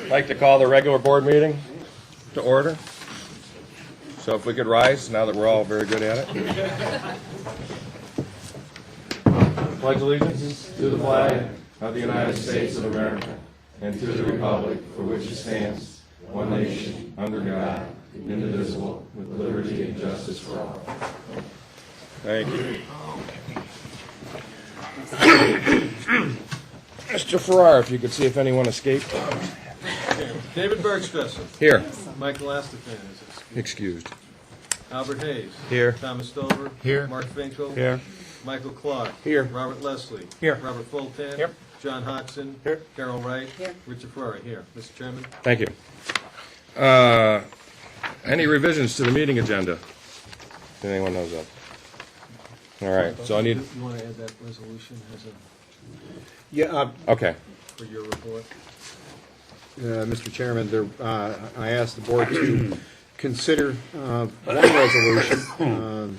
I'd like to call the regular board meeting to order. So if we could rise, now that we're all very good at it. Pledge allegiance to the flag of the United States of America and to the republic for which it stands, one nation, under God, indivisible, with liberty and justice for all. Thank you. Mr. Farrar, if you could see if anyone escaped. David Bergstresser. Here. Michael Astafan is Excused. Albert Hayes. Here. Thomas Stover. Here. Mark Finkel. Here. Michael Clark. Here. Robert Leslie. Here. Robert Fulton. Here. John Hodgson. Here. Carol Wright. Here. Richard Ferrari. Here. Mr. Chairman. Thank you. Any revisions to the meeting agenda? If anyone knows of? All right. So I need. You want to add that resolution as a Yeah, Okay. for your report? Mr. Chairman, I asked the board to consider one resolution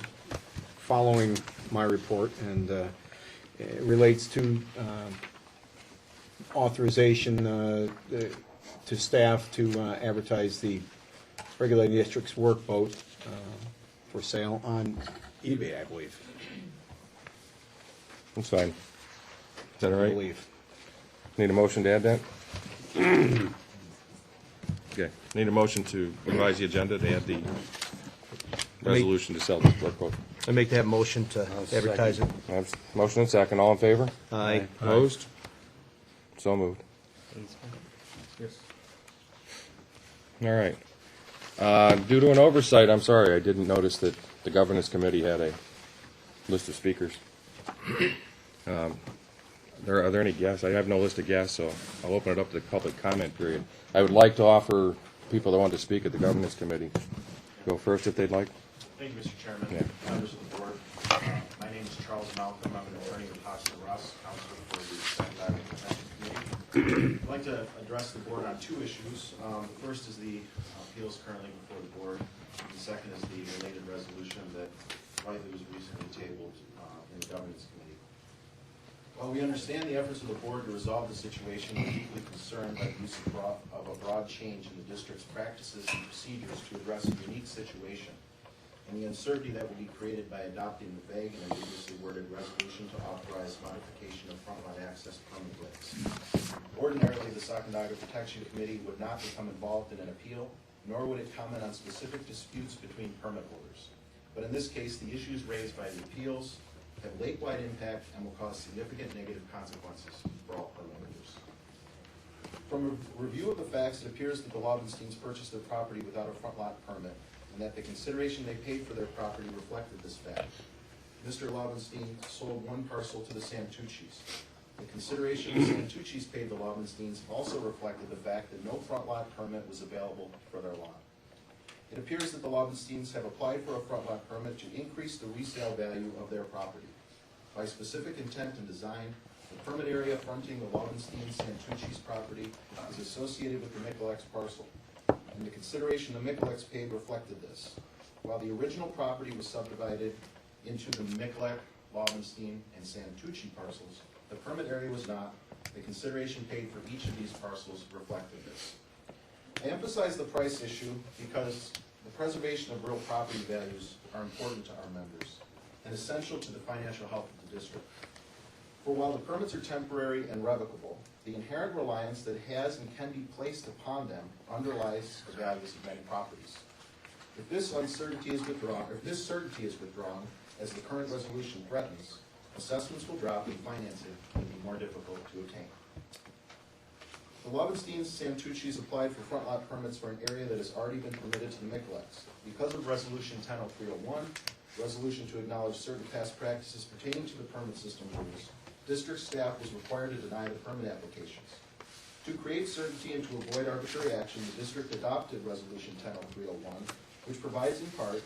following my report, and it relates to authorization to staff to advertise the regulating district's workboat for sale on eBay, I believe. That's fine. Is that all I right? believe. Need a motion to add that? Okay. Need a motion to revise the agenda to add the resolution to sell this workboat. I make that motion to advertise it. Motion and second. All in favor? Aye. Opposed? So moved. Yes. All right. Due to an oversight, I'm sorry, I didn't notice that the governance committee had a list of speakers. Are there any guests? I have no list of guests, so I'll open it up to the public comment period. I would like to offer people that want to speak at the governance committee. Go first if they'd like. Thank you, Mr. Chairman. Yeah. Members of the board. My name is Charles Malcolm. I'm an attorney with Hudson, Counsel for the Eleventh Amendment Committee. I'd like to address the board on two issues. The first is the appeals currently before the board. The second is the related resolution that rightly was recently tabled in the governance committee. While we understand the efforts of the board to resolve the situation, we're deeply concerned by the use of a broad change in the district's practices and procedures to address a unique situation, and the uncertainty that will be created by adopting the vague and ambiguously worded resolution to authorize modification of front lot access permit lists. Ordinarily, the Sacandaga Protection Committee would not become involved in an appeal, nor would it comment on specific disputes between permit holders. But in this case, the issues raised by the appeals have lake-wide impact and will cause significant negative consequences for all permit holders. From a review of the facts, it appears that the Lobensteins purchased their property without a front lot permit, and that the consideration they paid for their property reflected this fact. Mr. Lobenstein sold one parcel to the Santucci's. The consideration the Santucci's paid the Lobensteins also reflected the fact that no front lot permit was available for their lot. It appears that the Lobensteins have applied for a front lot permit to increase the resale value of their property. By specific intent and design, the permit area fronting the Lobenstein-Santucci's property is associated with the Michelex parcel, and the consideration the Michelex paid reflected this. While the original property was subdivided into the Michelec, Lobenstein, and Santucci parcels, the permit area was not. The consideration paid for each of these parcels reflected this. I emphasize the price issue because the preservation of real property values are important to our members and essential to the financial health of the district. For while the permits are temporary and revocable, the inherent reliance that has and can be placed upon them underlies the values of many properties. If this certainty is withdrawn, as the current resolution threatens, assessments will drop and financing will be more difficult to obtain. The Lobensteins-Santucci's applied for front lot permits for an area that has already been permitted to the Michelex. Because of Resolution 100301, resolution to acknowledge certain past practices pertaining to the permit system rules, district staff was required to deny the permit applications. To create certainty and to avoid arbitrary action, the district adopted Resolution 100301, which provides in part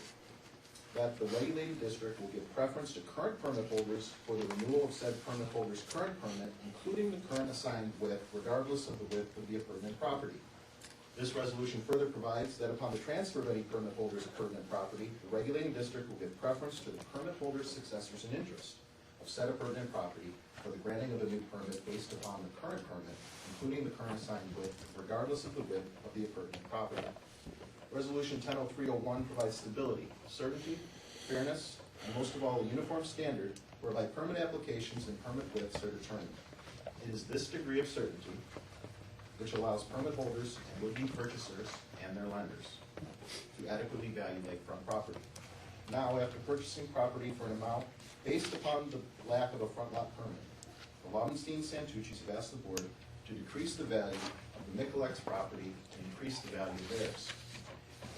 that the regulated district will give preference to current permit holders for the renewal of said permit holder's current permit, including the current assigned width, regardless of the width of the appurtenant property. This resolution further provides that upon the transfer of any permit holder's appurtenant property, the regulating district will give preference to the permit holder's successors in interest of said appurtenant property for the granting of a new permit based upon the current current permit, including the current assigned width, regardless of the width of the appurtenant property. Resolution 100301 provides stability, certainty, fairness, and most of all, a uniform standard whereby permit applications and permit widths are determined. It is this degree of certainty which allows permit holders and would-be purchasers and their lenders to adequately value lakefront property. Now, after purchasing property for an amount based upon the lack of a front lot permit, the Laudenstein-Santucci's have asked the board to decrease the value of the Michelex property and increase the value of theirs.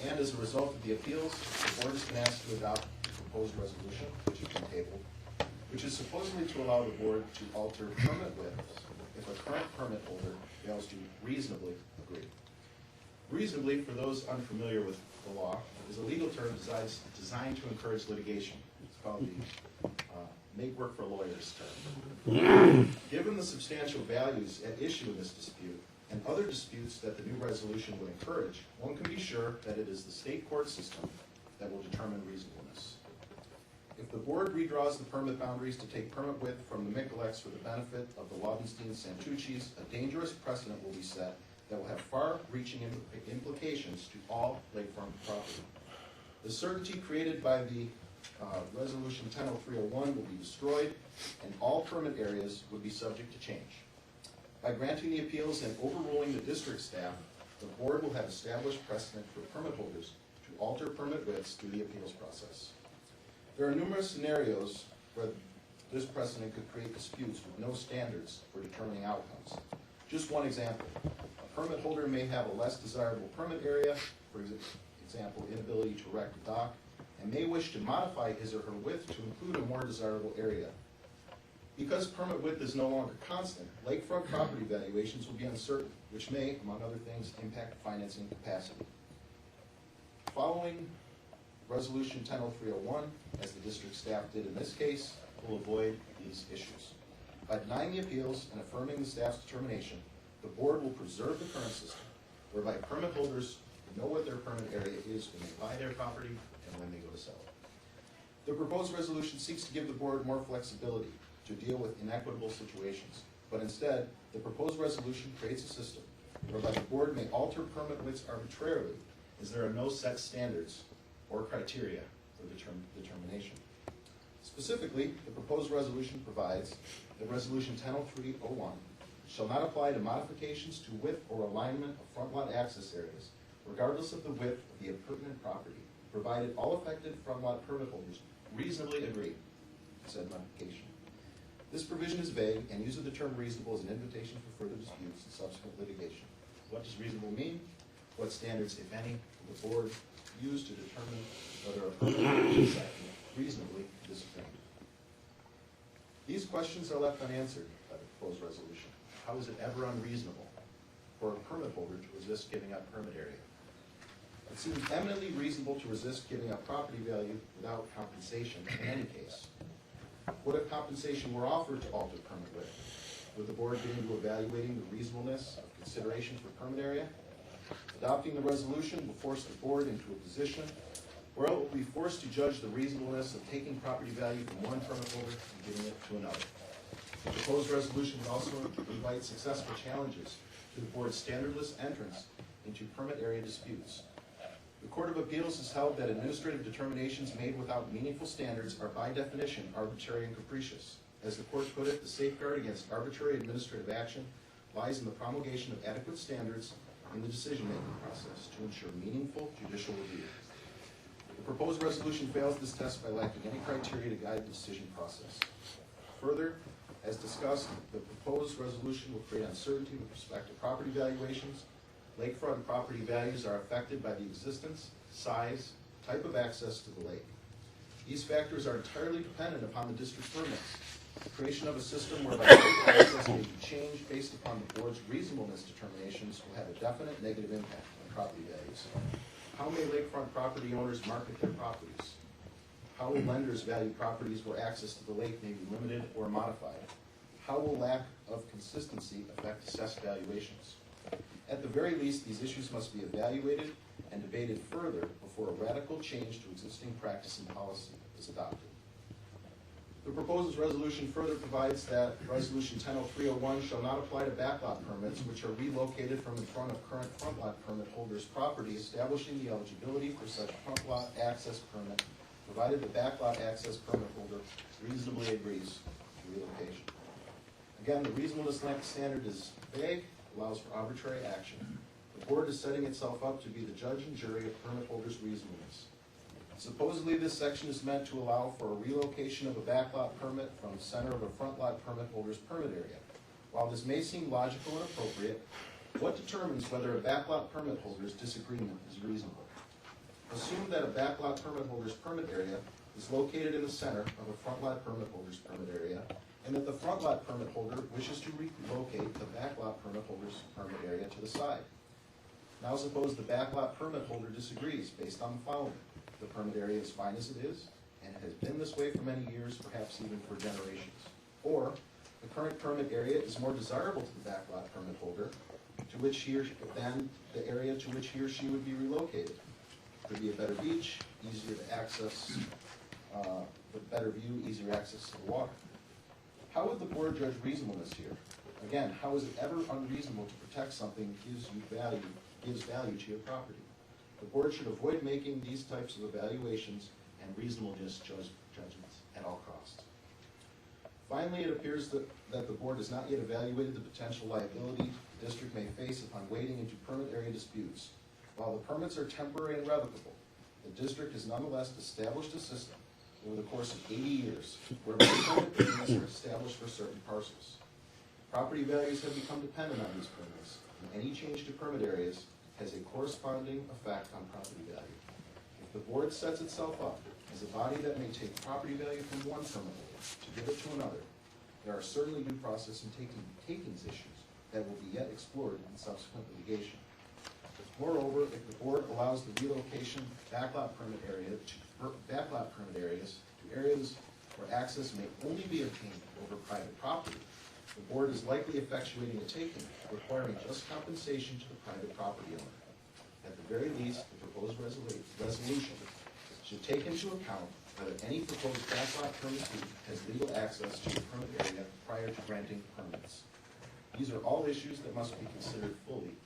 And as a result of the appeals, the board has been asked to adopt the proposed resolution, which has been tabled, which is supposedly to allow the board to alter permit widths if a current permit holder fails to reasonably agree. Reasonably, for those unfamiliar with the law, is a legal term designed to encourage litigation. It's called the make work for lawyers term. Given the substantial values at issue in this dispute and other disputes that the new resolution would encourage, one can be sure that it is the state court system that will determine reasonableness. If the board redraws the permit boundaries to take permit width from the Michelex for the benefit of the Laudenstein-Santucci's, a dangerous precedent will be set that will have far-reaching implications to all lakefront property. The certainty created by the Resolution 100301 will be destroyed, and all permit areas would be subject to change. By granting the appeals and overruling the district staff, the board will have established precedent for permit holders to alter permit widths through the appeals process. There are numerous scenarios where this precedent could create disputes with no standards for determining outcomes. Just one example. A permit holder may have a less desirable permit area, for example, inability to erect a dock, and may wish to modify his or her width to include a more desirable area. Because permit width is no longer constant, lakefront property valuations will be uncertain, which may, among other things, impact financing capacity. Following Resolution 100301, as the district staff did in this case, will avoid these issues. By denying the appeals and affirming the staff's determination, the board will preserve the current system, whereby permit holders know what their permit area is when they buy their property and when they go to sell it. The proposed resolution seeks to give the board more flexibility to deal with inequitable situations, but instead, the proposed resolution creates a system whereby the board may alter permit widths arbitrarily, as there are no set standards or criteria for determination. Specifically, the proposed resolution provides that Resolution 100301 shall not apply to modifications to width or alignment of front lot access areas, regardless of the width of the appurtenant property, provided all affected front lot permit holders reasonably agree to said modification. This provision is vague and uses the term reasonable as an invitation for further disputes and subsequent litigation. What does reasonable mean? What standards, if any, will the board use to determine whether a permit is reasonably disagreed? These questions are left unanswered by the proposed resolution. How is it ever unreasonable for a permit holder to resist giving up permit area? It seems eminently reasonable to resist giving up property value without compensation in any case. What if compensation were offered to alter permit width? Would the board get into evaluating the reasonableness of consideration for permit area? Adopting the resolution will force the board into a position where it will be forced to judge the reasonableness of taking property value from one permit holder and giving it to another. The proposed resolution would also invite successful challenges to the board's standardless entrance into permit area disputes. The Court of Appeals has held that administrative determinations made without meaningful standards are by definition arbitrary and capricious. As the court put it, the safeguard against arbitrary administrative action lies in the promulgation of adequate standards in the decision-making process to ensure meaningful judicial review. The proposed resolution fails this test by lacking any criteria to guide the decision process. Further, as discussed, the proposed resolution will create uncertainty with respect to property valuations. Lakefront property values are affected by the existence, size, type of access to the lake. These factors are entirely dependent upon the district's permits. The creation of a system whereby lake access may be changed based upon the board's reasonableness determinations will have a definite negative impact on property values. How may lakefront property owners market their properties? How will lenders value properties where access to the lake may be limited or modified? How will lack of consistency affect assessed valuations? At the very least, these issues must be evaluated and debated further before a radical change to existing practice and policy is adopted. The proposed resolution further provides that Resolution 100301 shall not apply to backlot permits which are relocated from in front of current front lot permit holders' property, establishing the eligibility for such front lot access permit, provided the backlot access permit holder reasonably agrees to relocation. Again, the reasonableness standard is vague, allows for arbitrary action. The board is setting itself up to be the judge and jury of permit holders' reasonableness. Supposedly, this section is meant to allow for a relocation of a backlot permit from the center of a front lot permit holder's permit area. While this may seem logical and appropriate, what determines whether a backlot permit holder's disagreement is reasonable? Assume that a backlot permit holder's permit area is located in the center of a front lot permit holder's permit area, and that the front lot permit holder wishes to relocate the backlot permit holder's permit area to the side. Now suppose the backlot permit holder disagrees based on the following. The permit area is fine as it is, and it has been this way for many years, perhaps even for generations. Or, the current permit area is more desirable to the backlot permit holder, to which he or than the area to which he or she would be relocated. Could be a better beach, easier to access, with better view, easier access to the water. How would the board judge reasonableness here? Again, how is it ever unreasonable to protect something that gives value to your property? The board should avoid making these types of evaluations and reasonableness judgments at all costs. Finally, it appears that the board has not yet evaluated the potential liability the district may face upon wading into permit area disputes. While the permits are temporary and revocable, the district has nonetheless established a system over the course of 80 years whereby permit areas are established for certain parcels. Property values have become dependent on these permits, and any change to permit areas has a corresponding effect on property value. If the board sets itself up as a body that may take property value from one permit holder to give it to another, there are certainly due process and takings issues that will be yet explored in subsequent litigation. Moreover, if the board allows the relocation backlot permit areas to areas where access may only be obtained over private property, the board is likely effectuating a taking, requiring just compensation to the private property owner. At the very least, the proposed resolution should take into account whether any proposed backlot permittee has legal access to the permit area prior to granting permits. These are all issues that must be considered fully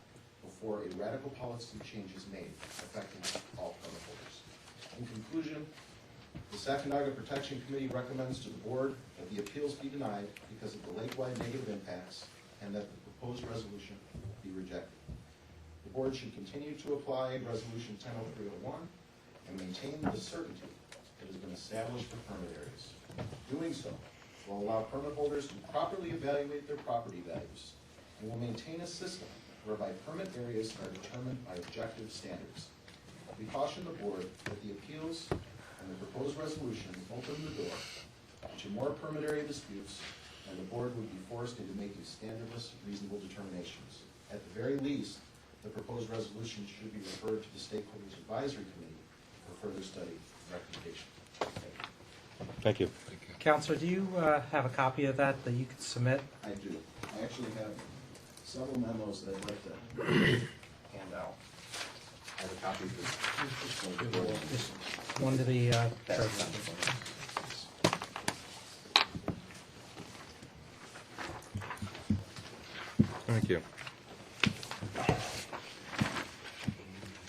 before a radical policy change is made affecting all permit holders. In conclusion, the Sacandaga Protection Committee recommends to the board that the appeals be denied because of the lake-wide negative impacts and that the proposed resolution be rejected. The board should continue to apply Resolution 100301 and maintain the certainty that has been established for permit areas. Doing so will allow permit holders to properly evaluate their property values and will maintain a system whereby permit areas are determined by objective standards. We caution the board that the appeals and the proposed resolution open the door to more permit area disputes, and the board would be forced into making standardless, reasonable determinations. At the very least, the proposed resolution should be referred to the Stakeholders Advisory Committee for further study and recommendation. Thank you. Counselor, do you have a copy of that you could submit? I do. I actually have several memos that I'd like to hand out. I have a copy of this. Just one to the church. Thank you.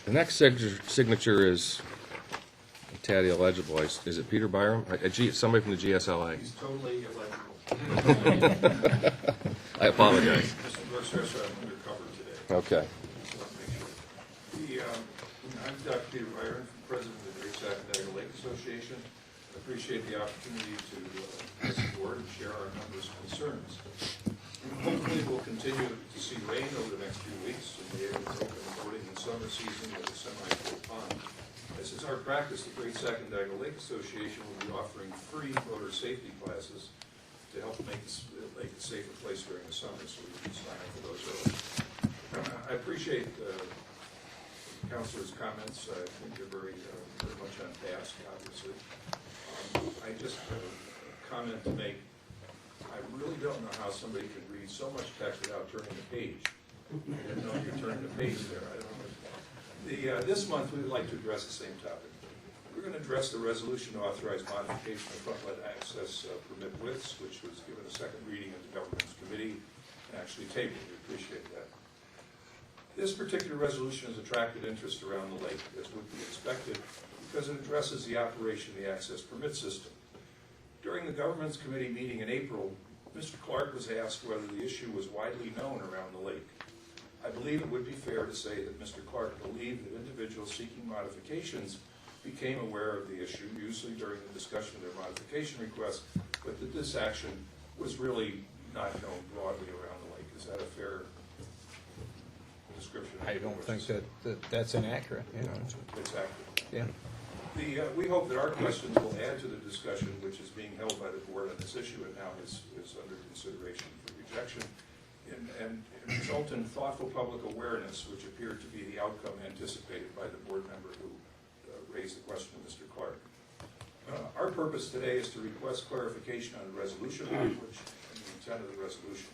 The next signature is a tad illegible. Is it Peter Byram? Somebody from the GSLA. He's totally illegible. I apologize. Mr. Brooks, I'm undercover today. Okay. So I'll make sure. I'm Dr. Peter Byron, President of the Great Sacandaga Lake Association. I appreciate the opportunity to address the board and share our numerous concerns. Hopefully, we'll continue to see rain over the next few weeks and be able to open the boarding and summer season with a semi-full pond. As is our practice, the Great Sacandaga Lake Association will be offering free motor safety classes to help make the lake a safer place during the summer, so we can sign up for those early. I appreciate the Councilor's comments. I think they're very much on task, obviously. I just have a comment to make. I really don't know how somebody could read so much text without turning the page. I didn't know you're turning the page there. I don't know. This month, we would like to address the same topic. We're going to address the resolution to authorize modification of front-let access permit widths, which was given a second reading at the Governance Committee and actually tabled. We appreciate that. This particular resolution has attracted interest around the lake, as would be expected, because it addresses the operation of the access permit system. During the Governance Committee meeting in April, Mr. Clark was asked whether the issue was widely known around the lake. I believe it would be fair to say that Mr. Clark believed that individuals seeking modifications became aware of the issue, usually during the discussion of their modification requests, but that this action was really not known broadly around the lake. Is that a fair description? I don't think that's inaccurate, you know. It's accurate. Yeah. We hope that our questions will add to the discussion which is being held by the board on this issue and now is under consideration for rejection and result in thoughtful public awareness, which appeared to be the outcome anticipated by the board member who raised the question of Mr. Clark. Our purpose today is to request clarification on the resolution language and the intent of the resolution.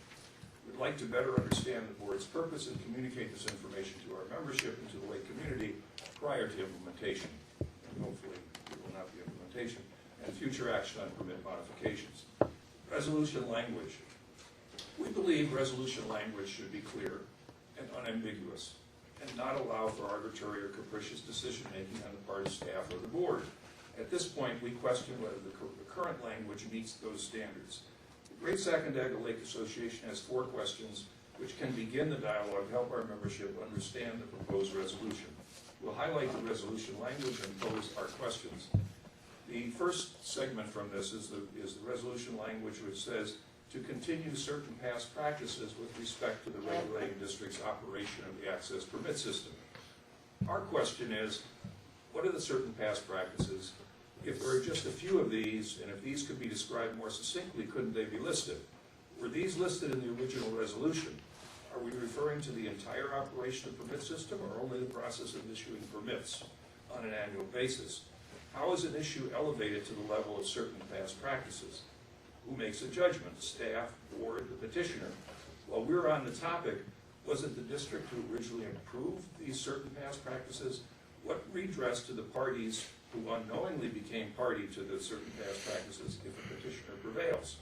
We'd like to better understand the board's purpose and communicate this information to our membership and to the lake community prior to implementation. Hopefully it will not be implementation, and future action on permit modifications. Resolution language. We believe resolution language should be clear and unambiguous and not allow for arbitrary or capricious decision-making on the part of staff or the board. At this point, we question whether the current language meets those standards. The Great Sacandaga Lake Association has 4 questions which can begin the dialogue and help our membership understand the proposed resolution. We'll highlight the resolution language and pose our questions. The first segment from this is the resolution language which says to continue certain past practices with respect to the regulating district's operation of the access permit system. Our question is, what are the certain past practices? If there are just a few of these, and if these could be described more succinctly, couldn't they be listed? Were these listed in the original resolution? Are we referring to the entire operation of the permit system or only the process of issuing permits on an annual basis? How is an issue elevated to the level of certain past practices? Who makes a judgment? Staff, board, the petitioner? While we're on the topic, was it the district who originally approved these certain past practices? What redress to the parties who unknowingly became party to the certain past practices if a petitioner prevails?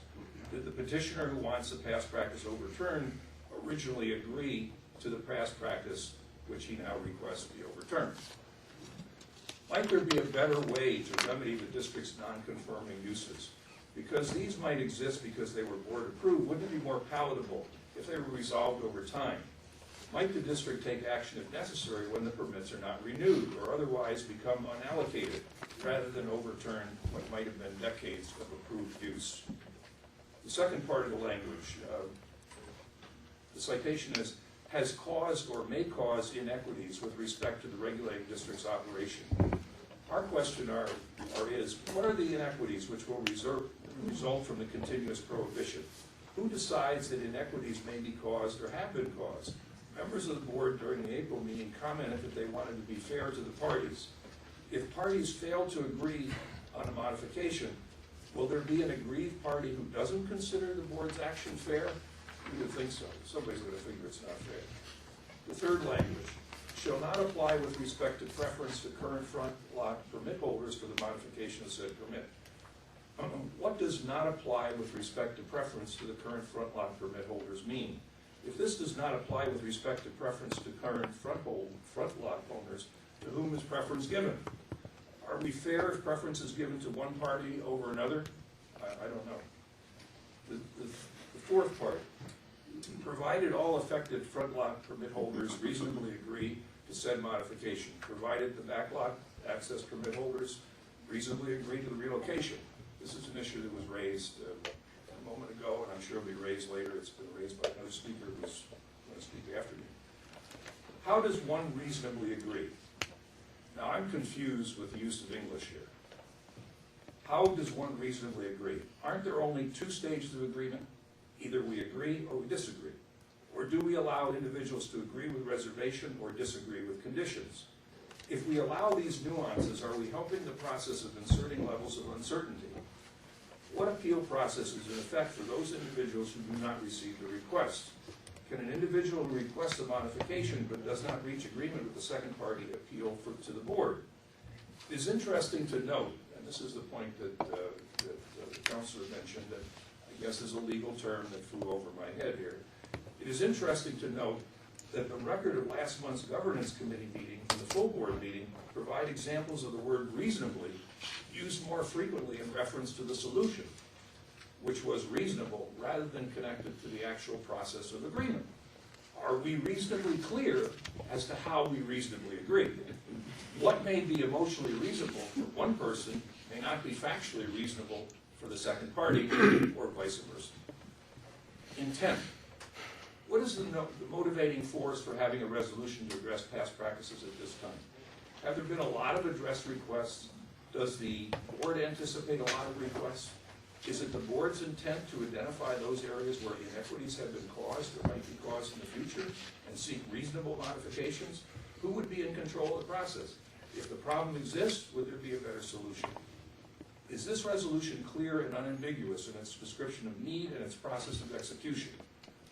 Did the petitioner who wants the past practice overturned originally agree to the past practice which he now requests be overturned? Might there be a better way to remedy the district's non-conforming uses? Because these might exist because they were board approved, wouldn't it be more palatable if they were resolved over time? Might the district take action if necessary when the permits are not renewed or otherwise become unallocated rather than overturn what might have been decades of approved use? The second part of the language, the citation is, has caused or may cause inequities with respect to the regulating district's operation. Our question is, what are the inequities which will result from the continuous prohibition? Who decides that inequities may be caused or have been caused? Members of the board during the April meeting commented that they wanted to be fair to the parties. If parties fail to agree on a modification, will there be an aggrieved party who doesn't consider the board's action fair? We would think so. Somebody's going to figure it's not fair. The third language shall not apply with respect to preference to current front lot permit holders for the modification of said permit. What does not apply with respect to preference to the current front lot permit holders mean? If this does not apply with respect to preference to current front lot owners, to whom is preference given? Are we fair if preference is given to one party over another? I don't know. The fourth part, provided all affected front lot permit holders reasonably agree to said modification, provided the back lot access permit holders reasonably agree to the relocation. This is an issue that was raised a moment ago, and I'm sure it'll be raised later. It's been raised by another speaker who's going to speak after me. How does one reasonably agree? Now, I'm confused with the use of English here. How does one reasonably agree? Aren't there only 2 stages of agreement? Either we agree or we disagree. Or do we allow individuals to agree with reservation or disagree with conditions? If we allow these nuances, are we helping the process of inserting levels of uncertainty? What appeal process is in effect for those individuals who do not receive the request? Can an individual who requests a modification but does not reach agreement with the second party appeal to the board? It is interesting to note, and this is the point that the counselor mentioned, that I guess is a legal term that flew over my head here. It is interesting to note that the record of last month's governance committee meeting and the full board meeting provide examples of the word reasonably used more frequently in reference to the solution, which was reasonable rather than connected to the actual process of agreement. Are we reasonably clear as to how we reasonably agree? What may be emotionally reasonable for one person may not be factually reasonable for the second party, or vice versa. Intent. What is the motivating force for having a resolution to address past practices at this time? Have there been a lot of address requests? Does the board anticipate a lot of requests? Is it the board's intent to identify those areas where inequities have been caused or might be caused in the future and seek reasonable modifications? Who would be in control of the process? If the problem exists, would there be a better solution? Is this resolution clear and unambiguous in its description of need and its process of execution?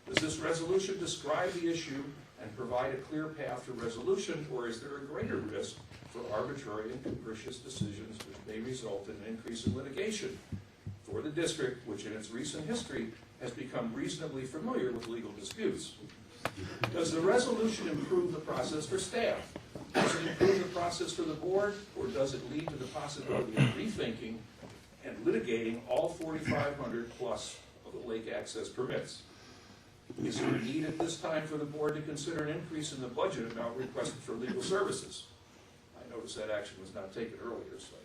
Does this resolution describe the issue and provide a clear path to resolution, or is there a greater risk for arbitrary and capricious decisions which may result in an increase in litigation for the district, which in its recent history has become reasonably familiar with legal disputes? Does the resolution improve the process for staff? Does it improve the process for the board, or does it lead to the possibility of rethinking and litigating all 4,500 plus of the lake access permits? Is there a need at this time for the board to consider an increase in the budget amount requested for legal services? I noticed that action was not taken earlier, so.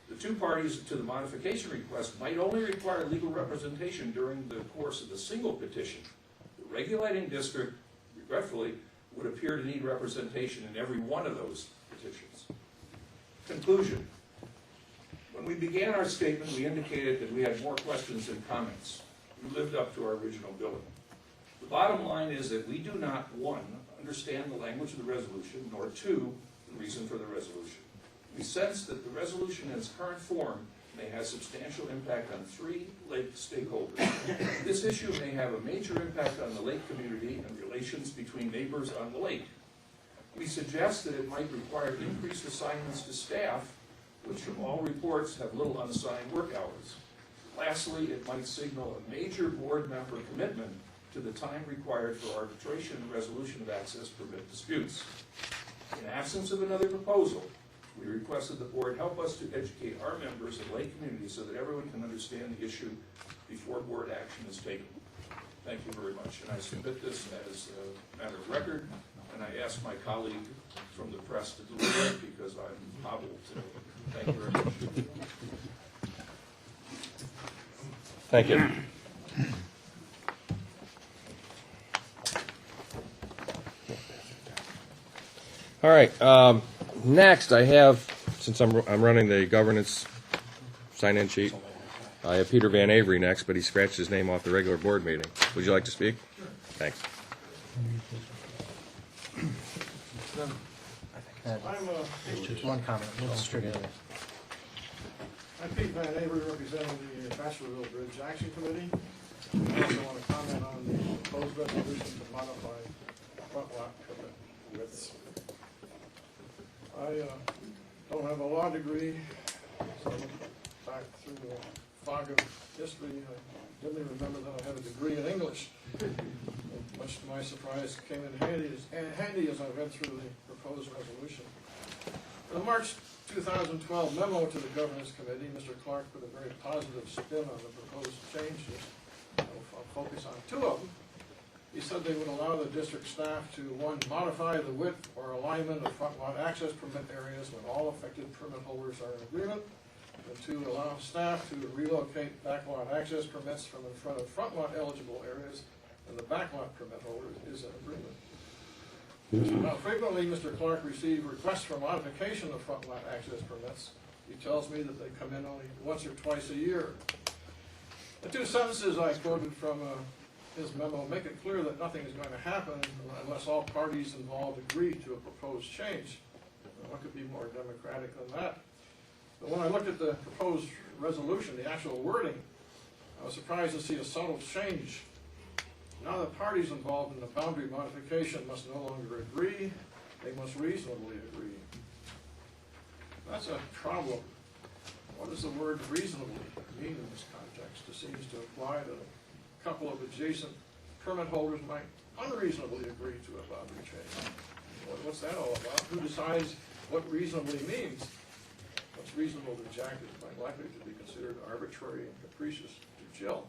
The two parties to the modification request might only require legal representation during the course of the single petition. The regulating district, regretfully, would appear to need representation in every one of those petitions. Conclusion. When we began our statement, we indicated that we had more questions than comments. We lived up to our original billing. The bottom line is that we do not, one, understand the language of the resolution, nor two, the reason for the resolution. We sense that the resolution in its current form may have substantial impact on 3 lake stakeholders. This issue may have a major impact on the lake community and relations between neighbors on the lake. We suggest that it might require increased assignments to staff, which from all reports have little unassigned work hours. Lastly, it might signal a major board member commitment to the time required for arbitration and resolution of access permit disputes. In absence of another proposal, we request that the board help us to educate our members and lake community so that everyone can understand the issue before board action is taken. Thank you very much. And I submit this as a matter of record, and I ask my colleague from the press to deliver it because I'm hobbled today. Thank you very much. Thank you. All right. Next, I have, since I'm running the governance sign-in sheet, I have Peter Van Avery next, but he scratched his name off the regular board meeting. Would you like to speak? Sure. Thanks. Just one comment, we'll distribute it. I'm Pete Van Avery, representing the Bachelorville Bridge Action Committee. I also want to comment on the proposed resolution to modify front lot permit widths. I don't have a law degree, so I look back through the fog of history. I dimly remember that I had a degree in English. And much to my surprise, came in handy as I read through the proposed resolution. In the March 2012 memo to the Governance Committee, Mr. Clark put a very positive spin on the proposed changes. I'll focus on 2 of them. He said they would allow the district staff to, 1, modify the width or alignment of front lot access permit areas when all affected permit holders are in agreement, and 2, allow staff to relocate back lot access permits from in front of front lot eligible areas and the back lot permit holder is in agreement. Now, frequently, Mr. Clark received requests for modification of front lot access permits. He tells me that they come in only once or twice a year. The 2 sentences I quoted from his memo make it clear that nothing is going to happen unless all parties involved agree to a proposed change. What could be more democratic than that? But when I looked at the proposed resolution, the actual wording, I was surprised to see a subtle change. Now the parties involved in the boundary modification must no longer agree, they must reasonably agree. That's a problem. What does the word reasonably mean in this context? It seems to imply that a couple of adjacent permit holders might unreasonably agree to a boundary change. What's that all about? Who decides what reasonably means? What's reasonable to Jack is quite likely to be considered arbitrary and capricious to Jill.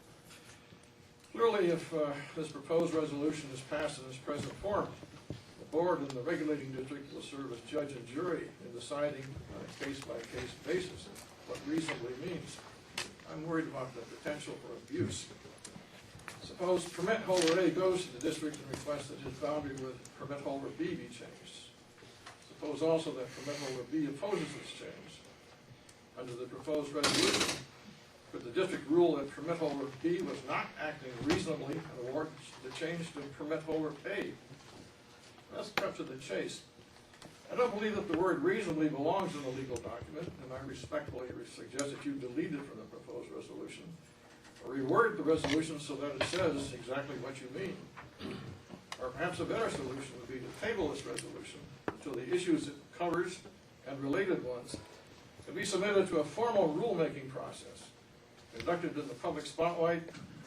Clearly, if this proposed resolution is passed in its present form, the board and the regulating district will serve as judge and jury in deciding on a case-by-case basis what reasonably means. I'm worried about the potential for abuse. Suppose permit holder A goes to the district and requests that his boundary with permit holder B be changed. Suppose also that permit holder B opposes this change. Under the proposed resolution, could the district rule that permit holder B was not acting reasonably and award the change to permit holder A? Let's cut to the chase. I don't believe that the word reasonably belongs in a legal document, and I respectfully suggest that you delete it from the proposed resolution, or reword the resolution so that it says exactly what you mean. Or perhaps a better solution would be to table this resolution until the issues it covers and related ones can be submitted to a formal rulemaking process conducted in the public spotlight,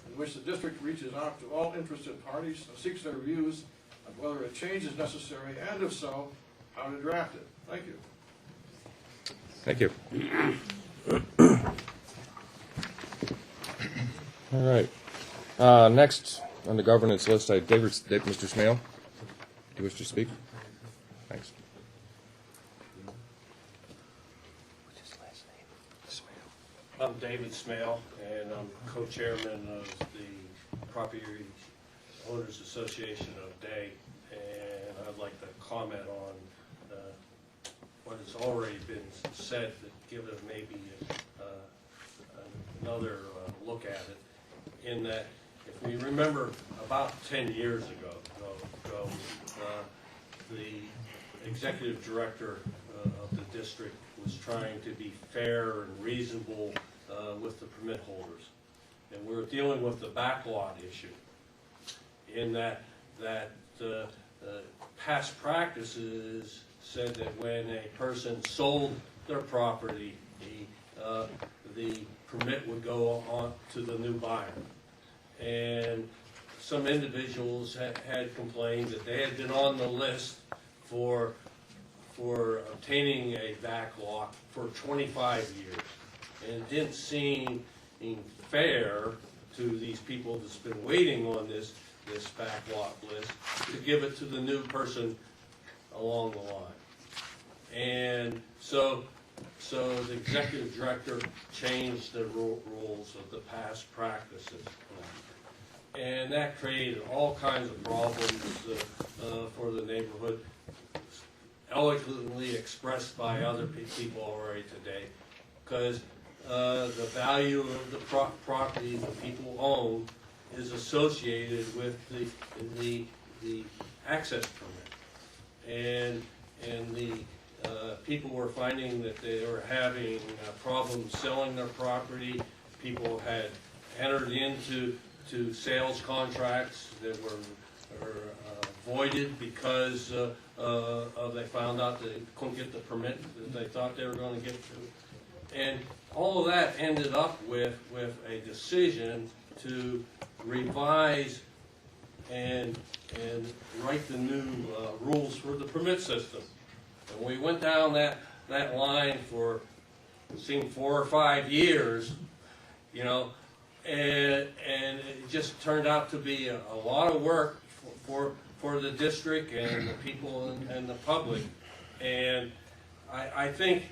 in which the district reaches out to all interested parties and seeks their views on whether a change is necessary, and if so, how to draft it. Thank you. Thank you. All right. Next on the governance list, Mr. Smale, do you wish to speak? Thanks. I'm David Smale, and I'm co-chairman of the Property Owners Association of Day, and I'd like to comment on what has already been said, but give it maybe another look at it, in that if we remember about 10 years ago, the executive director of the district was trying to be fair and reasonable with the permit holders. And we were dealing with the backlot issue, in that past practices said that when a person sold their property, the permit would go on to the new buyer. And some individuals had complained that they had been on the list for obtaining a backlot for 25 years. And it didn't seem fair to these people that's been waiting on this backlot list to give it to the new person along the line. And so the executive director changed the rules of the past practices. And that created all kinds of problems for the neighborhood, eloquently expressed by other people already today, because the value of the property that people own is associated with the access permit, and the people were finding that they were having problems selling their property. People had entered into sales contracts that were voided because they found out they couldn't get the permit that they thought they were going to get to. And all of that ended up with a decision to revise and write the new rules for the permit system. And we went down that line for, it seemed, 4 or 5 years, you know, and it just turned out to be a lot of work for the district and the people and the public. And I think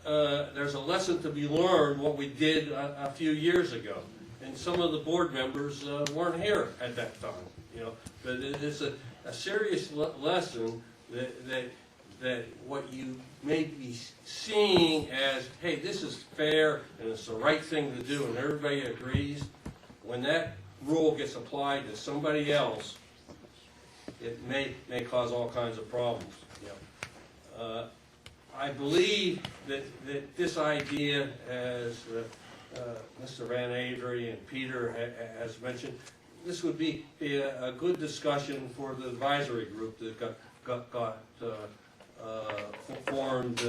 there's a lesson to be learned what we did a few years ago. And some of the board members weren't here at that time, you know. But it's a serious lesson that what you may be seeing as, hey, this is fair and it's the right thing to do and everybody agrees, when that rule gets applied to somebody else, it may cause all kinds of problems. You know. I believe that this idea, as Mr. Van Avery and Peter has mentioned, this would be a good discussion for the advisory group that got formed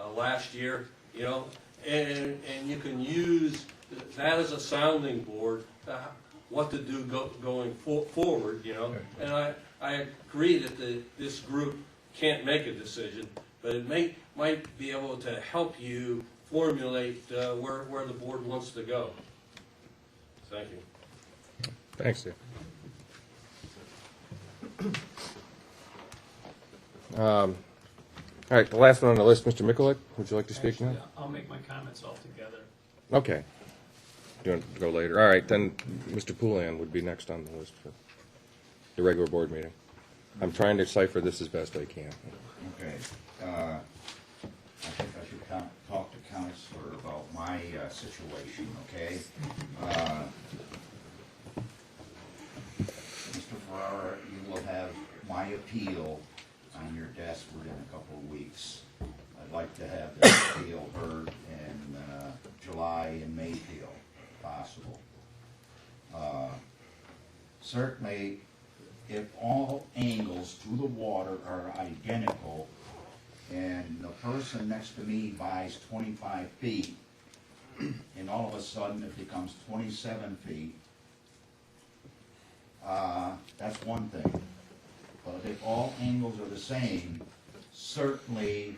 last year, you know, and you can use that as a sounding board, what to do going forward, you know. And I agree that this group can't make a decision, but it might be able to help you formulate where the board wants to go. Thank you. Thanks, Steve. All right, the last one on the list, Mr. Mikulik, would you like to speak now? Actually, I'll make my comments all together. Okay. Do you want to go later? All right, then Mr. Poulan would be next on the list for the regular board meeting. I'm trying to cipher this as best I can. Okay. I think I should talk to Counselor about my situation, okay? Mr. Ferrara, you will have my appeal on your desk within a couple of weeks. I'd like to have that appeal heard in July in Mayfield, if possible. Certainly, if all angles to the water are identical, and the person next to me buys 25 feet, and all of a sudden it becomes 27 feet, that's one thing. But if all angles are the same, certainly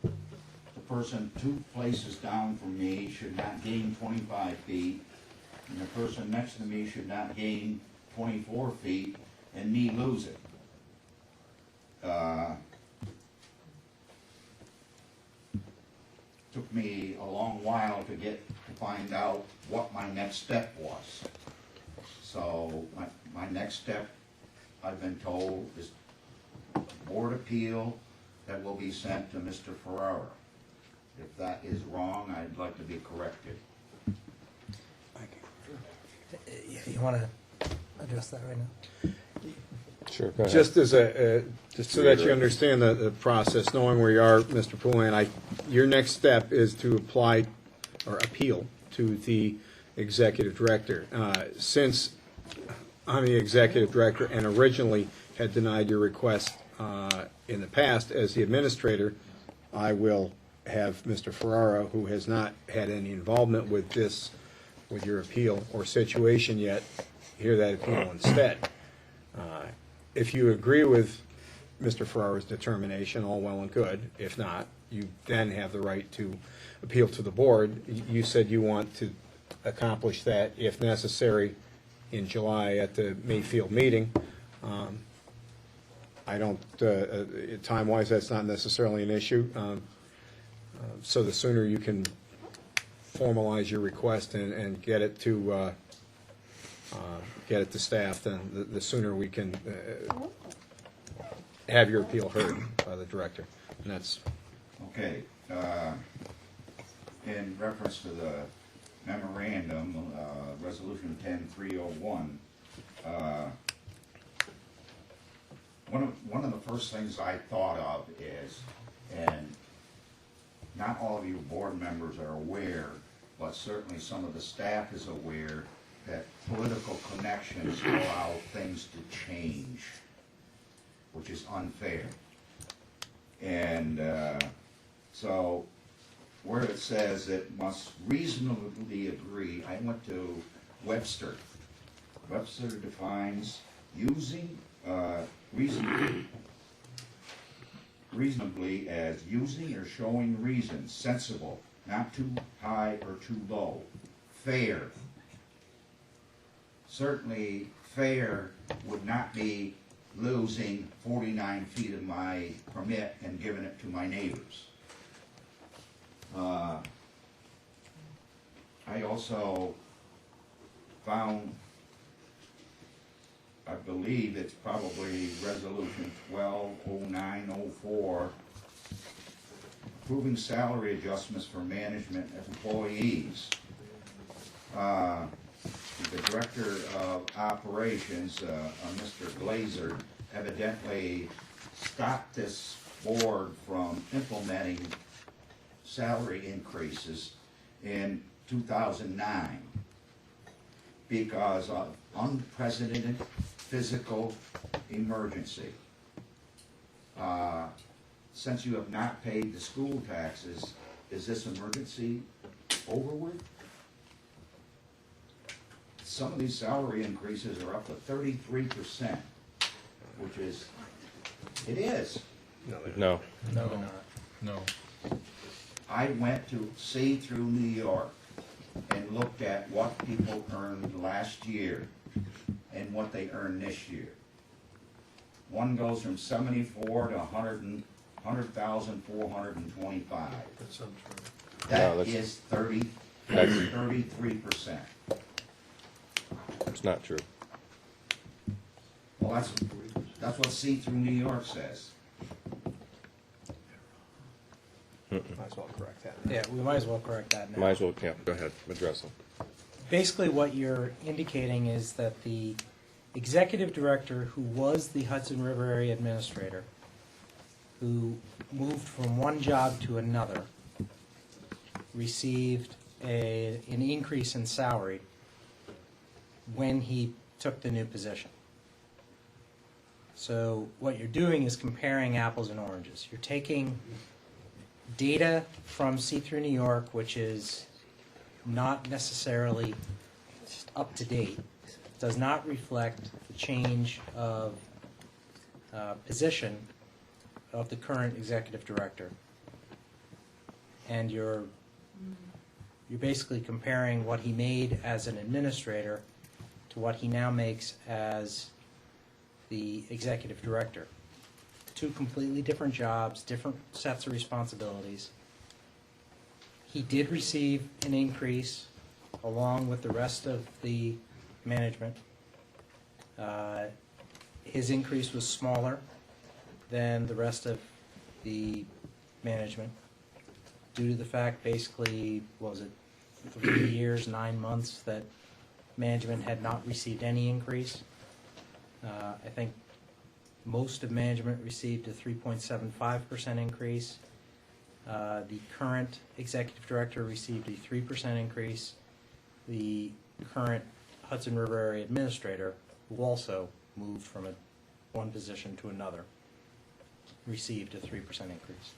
the person 2 places down from me should not gain 25 feet, and the person next to me should not gain 24 feet, and me lose it. Took me a long while to find out what my next step was. So my next step, I've been told, is board appeal that will be sent to Mr. Ferrara. If that is wrong, I'd like to be corrected. You want to address that right now? Sure, go ahead. Just as Just so to that you reiterate. understand the process, knowing where you are, Mr. Poulan, your next step is to apply or appeal to the executive director. Since I'm the executive director and originally had denied your request in the past as the administrator, I will have Mr. Ferrara, who has not had any involvement with this, with your appeal or situation yet, hear that appeal instead. If you agree with Mr. Ferrara's determination, all well and good. If not, you then have the right to appeal to the board. You said you want to accomplish that, if necessary, in July at the Mayfield meeting. I don't, time-wise, that's not necessarily an issue. So the sooner you can formalize your request and get it to staff, then the sooner we can have your appeal heard by the director. And that's Okay. In reference to the memorandum, Resolution 10301, one of the first things I thought of is, and not all of you board members are aware, but certainly some of the staff is aware, that political connections allow things to change, which is unfair. And so where it says it must reasonably agree, I went to Webster. Webster defines using reasonably as using or showing reason, sensible, not too high or too low, fair. Certainly fair would not be losing 49 feet of my permit and giving it to my neighbors. I also found, I believe it's probably Resolution 120904, approving salary adjustments for management employees. The Director of Operations, Mr. Glazer, evidently stopped this board from implementing salary increases in 2009 because of unprecedented physical emergency. since you have not paid the school taxes, is this emergency over with? Some of these salary increases are up to 33%, which is, it is. No. No. I went to see through New York and looked at what people earned last year and what they earn this year. One goes from 74 to 100,425. That's untrue. That No, that's- is 33%. It's not true. Well, that's what see through New York says. Might as well correct that. Yeah, we might as well correct that now. Might as well, yeah, go ahead, address them. Basically, what you're indicating is that the executive director, who was the Hudson River Area Administrator, who moved from one job to another, received an increase in salary when he took the new position. So what you're doing is comparing apples and oranges. You're taking data from See-Through New York, which is not necessarily up to date, does not reflect the change of position of the current executive director. And you're basically comparing what he made as an administrator to what he now makes as the executive director. Two completely different jobs, different sets of responsibilities. He did receive an increase along with the rest of the management. His increase was smaller than the rest of the management due to the fact, basically, what was it, 3 years, 9 months that management had not received any increase. I think most of management received a 3.75% increase. The current executive director received a 3% increase. The current Hudson River Area Administrator, who also moved from one position to another, received a 3% increase.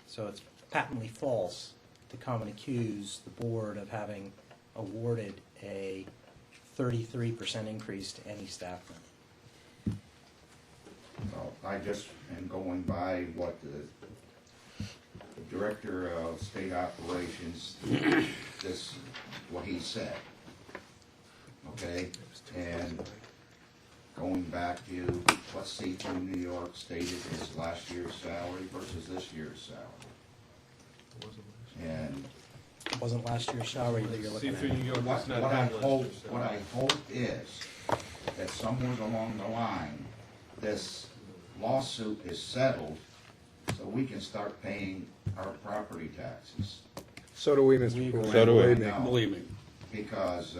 So it's patently false to come and accuse the board of having awarded a 33% increase to any staff member. Well, I just am going by what the Director of State Operations, what he said. Okay? And going back to what See-Through New York stated his last year's salary versus this year's salary. And It wasn't last year's salary that you're looking See-Through at. New York what does not I have hope, last year's what I hope is that somewhere along the line, this lawsuit is settled so we can start paying our property taxes. So do we, Mr. Poole. So do we. Believe me. Now, Believe me. because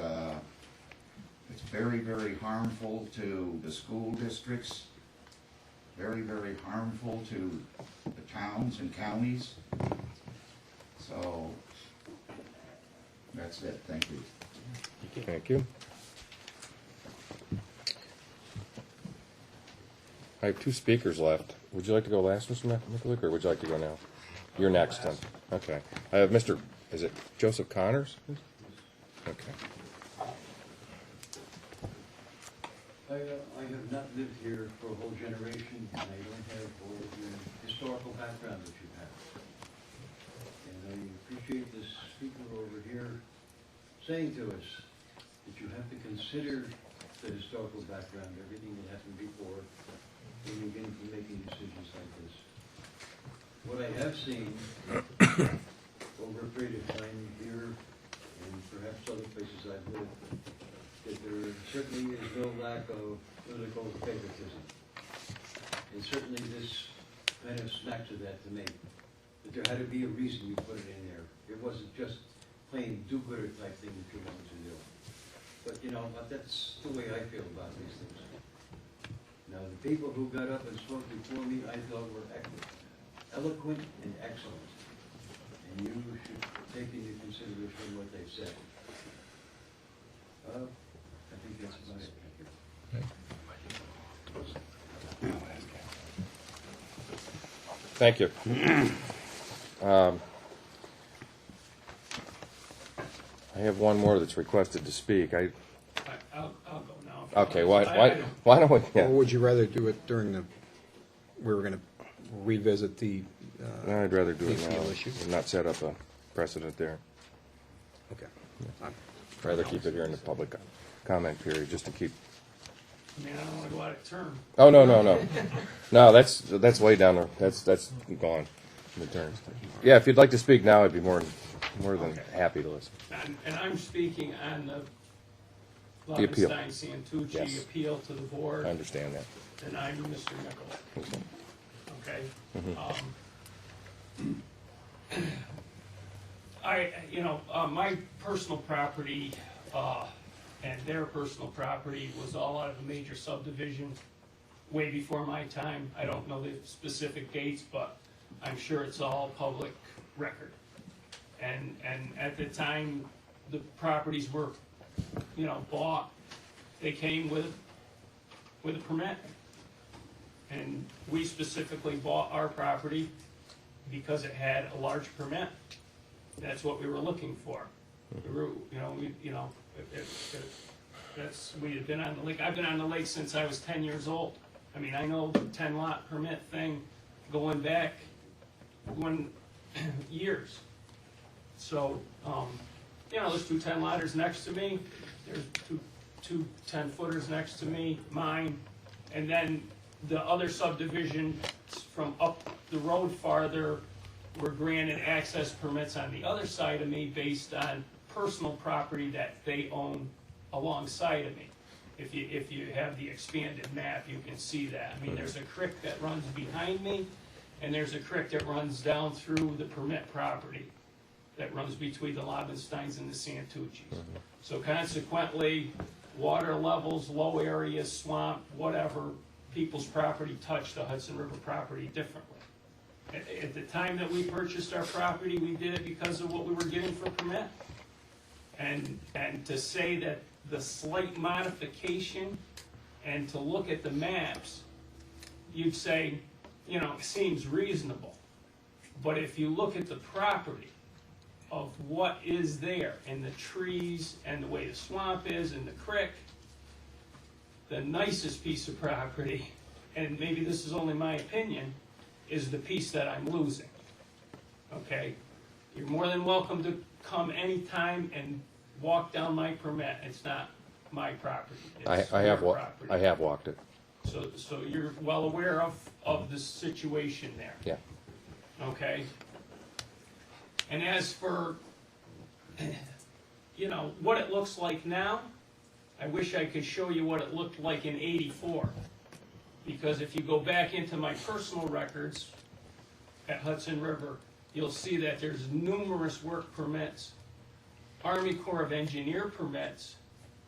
it's very, very harmful to the school districts, very, very harmful to the towns and counties. So, that's it, thank you. Thank you. I have 2 speakers left. Would you like to go last, Mr. Mikulik, or would you like to go now? You're next, then. Okay. I have Mr., is it Joseph Connors? Okay. I have not lived here for a whole generation, and I don't have all of the historical background that you have. And I appreciate this speaker over here saying to us that you have to consider the historical background, everything that happened before, when you begin to making decisions like this. What I have seen over a period of time here, and perhaps other places I've lived, that there certainly is no lack of political favoritism. And certainly this kind of smacks of that to me. That there had to be a reason you put it in there. It wasn't just plain do-gooder type thing that you wanted to do. But you know, that's the way I feel about these things. Now, the people who got up and spoke before me, I thought were eloquent and excellent. And you should take into consideration what they said. I think that's about it. Thank you. Thank you. I have one more that's requested to speak. I'll go now. Okay, why don't we, Or yeah, would you rather do it during the, we were going to revisit the, I'd rather do it now, appeal issue? and not set up a precedent there. okay. Rather keep it here in the public comment period, just to keep, I mean, I don't want to go out of turn. oh, no. No, that's way down there, that's gone, the terms. Yeah, if you'd like to speak now, I'd be more than happy to listen. And I'm speaking on The appeal. Lovenstein-Santucci Yes. appeal to the I board, understand that. and I'm Mr. Nichols. Okay? My personal property, and their personal property was all out of a major subdivision way before my time. I don't know the specific dates, but I'm sure it's all public record. And at the time the properties were, bought, they came with a permit. And we specifically bought our property because it had a large permit. That's what we were looking for. We were, we had been on the lake. I've been on the lake since I was 10 years old. I mean, I know the 10 lot permit thing going back years. So, there's two 10 lotters next to me. There's two 10 footers next to me, mine, and then the other subdivision from up the road farther were granted access permits on the other side of me based on personal property that they own alongside of me. If you have the expanded map, you can see that. I mean, there's a creek that runs behind me, and there's a creek that runs down through the permit property that runs between the Lovensteins and the Santucci's. So consequently, water levels, low areas, swamp, whatever, people's property touch the Hudson River property differently. At the time that we purchased our property, we did it because of what we were getting for permit. And to say that the slight modification and to look at the maps, you'd say, it seems reasonable. But if you look at the property of what is there and the trees and the way the swamp is and the creek, the nicest piece of property, and maybe this is only my opinion, is the piece that I'm losing. Okay? You're more than welcome to come anytime and walk down my permit. It's not my property. It's I your have property. I have walked it, So you're well aware of the situation there. yeah. Okay? And as for, what it looks like now, I wish I could show you what it looked like in '84. Because if you go back into my personal records at Hudson River, you'll see that there's numerous work permits, Army Corps of Engineer permits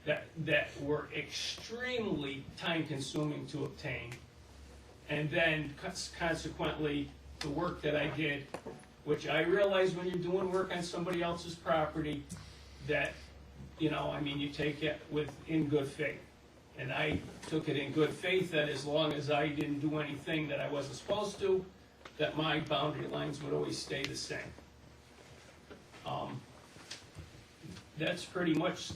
that were extremely time-consuming to obtain. And then consequently, the work that I did, which I realize when you're doing work on somebody else's property, that, you take it in good faith. And I took it in good faith that as long as I didn't do anything that I wasn't supposed to, that my boundary lines would always stay the same. That's pretty much,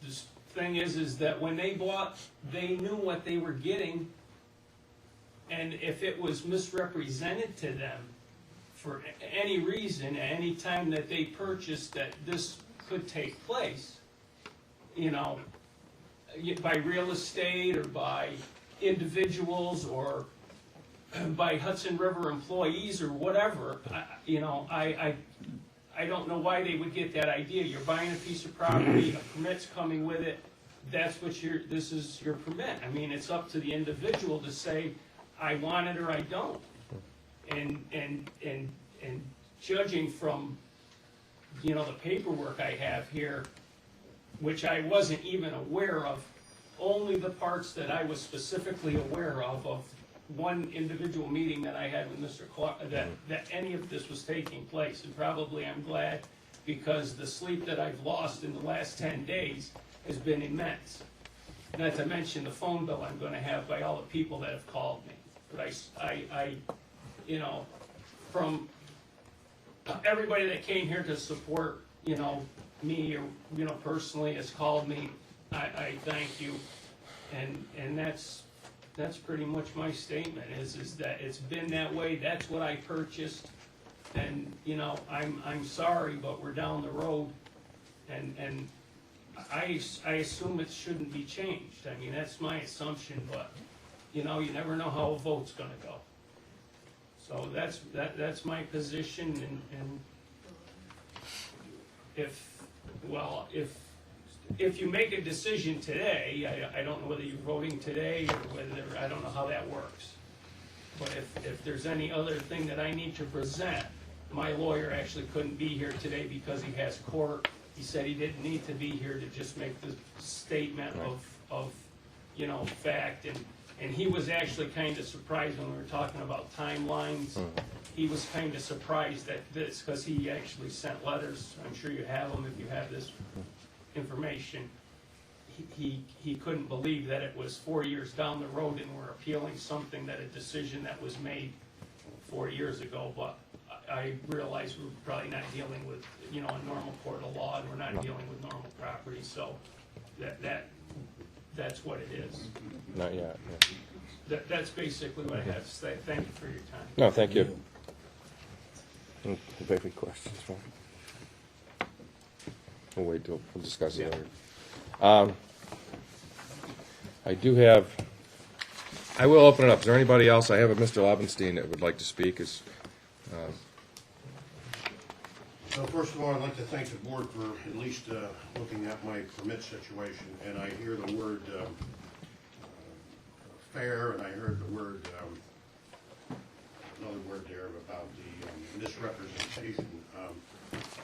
the thing is that when they bought, they knew what they were getting, and if it was misrepresented to them for any reason, at any time that they purchased that this could take place, by real estate or by individuals or by Hudson River employees or whatever, I don't know why they would get that idea. You're buying a piece of property, a permit's coming with it, this is your permit. I mean, it's up to the individual to say, I want it or I don't. And judging from, the paperwork I have here, which I wasn't even aware of, only the parts that I was specifically aware of one individual meeting that I had with Mr. Clark, that any of this was taking place. And probably I'm glad, because the sleep that I've lost in the last 10 days has been immense. Not to mention the phone bill I'm gonna have by all the people that have called me. But you know, from everybody that came here to support, you know, me or, you know, personally has called me, I thank you. And that's pretty much my statement, is that it's been that way, that's what I purchased. And, you know, I'm sorry, but we're down the road, and I assume it shouldn't be changed. I mean, that's my assumption, but, you know, you never know how a vote's gonna go. So that's my position, and if you make a decision today, I don't know whether you're voting today or whether, I don't know how that works. But if there's any other thing that I need to present, my lawyer actually couldn't be here today because he has court. He said he didn't need to be here to just make the statement of you know, fact, and he was actually kind of surprised when we were talking about timelines. He was kind of surprised at this, because he actually sent letters. I'm sure you have them if you have this information. He couldn't believe that it was 4 years down the road and we're appealing something, that a decision that was made 4 years ago. But I realize we're probably not dealing with, you know, a normal court of law, and we're not dealing with normal property, so that's what it is. Not yet, yeah. That's basically what I have to say. Thank you for your time. No, thank you. If any questions, we'll wait till, we'll discuss it later. I will open it up. Is there anybody else? I have a Mr. Levenstein that would like to speak. So first of all, I'd like to thank the board for at least looking at my permit situation. And I hear the word fair, and I heard the word, another word there about the misrepresentation.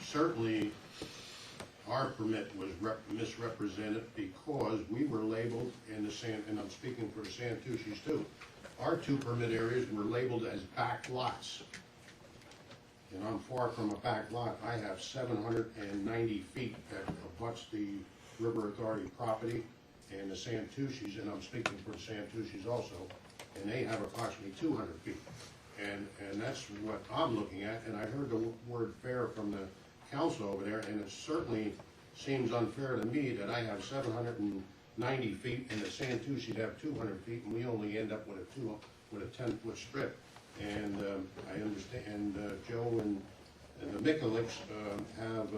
Certainly, our permit was misrepresented because we were labeled in the and I'm speaking for the Santucci's too. Our two permit areas were labeled as back lots. And I'm far from a back lot. I have 790 feet that abuts the River Authority property and the Santucci's, and I'm speaking for the Santucci's also, and they have approximately 200 feet. And that's what I'm looking at, and I heard the word fair from the council over there, and it certainly seems unfair to me that I have 790 feet and the Santucci's have 200 feet, and we only end up with a 10-foot strip. And I understand, Joe and the Mikulicks have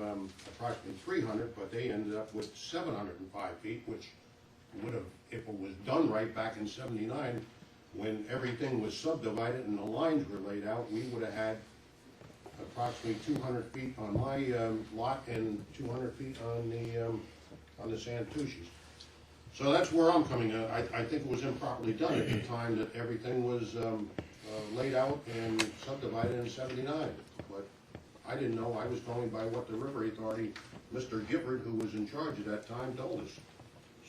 approximately 300, but they ended up with 705 feet, which would have, if it was done right back in '79, when everything was subdivided and the lines were laid out, we would have had approximately 200 feet on my lot and 200 feet on the Santucci's. So that's where I'm coming at. I think it was improperly done at the time that everything was laid out and subdivided in '79, but I didn't know. I was going by what the River Authority, Mr. Gifford, who was in charge at that time, told us.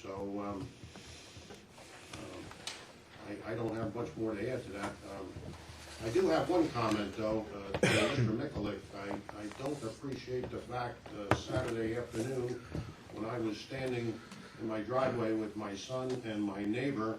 So I don't have much more to add to that. I do have one comment, though, to Mr. Mikulick. I don't appreciate the fact Saturday afternoon when I was standing in my driveway with my son and my neighbor,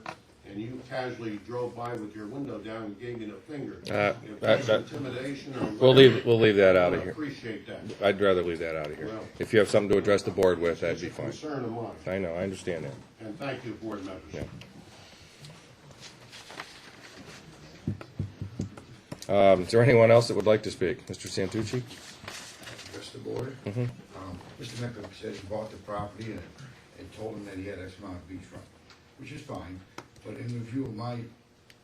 and you casually drove by with your window down and gave me the finger. If that's intimidation or whatever, we'll leave that out of I here. appreciate that. I'd rather leave that out of here. Well, If you have something to address the board with, that'd be It's a fine. concern of mine, I know, I understand that. and thank you, board members. Yeah. Is there anyone else that would like to speak? Mr. Santucci? Address the board. Mr. Mikulick said he bought the property and told him that he had X amount of beachfront, which is fine. But in review of my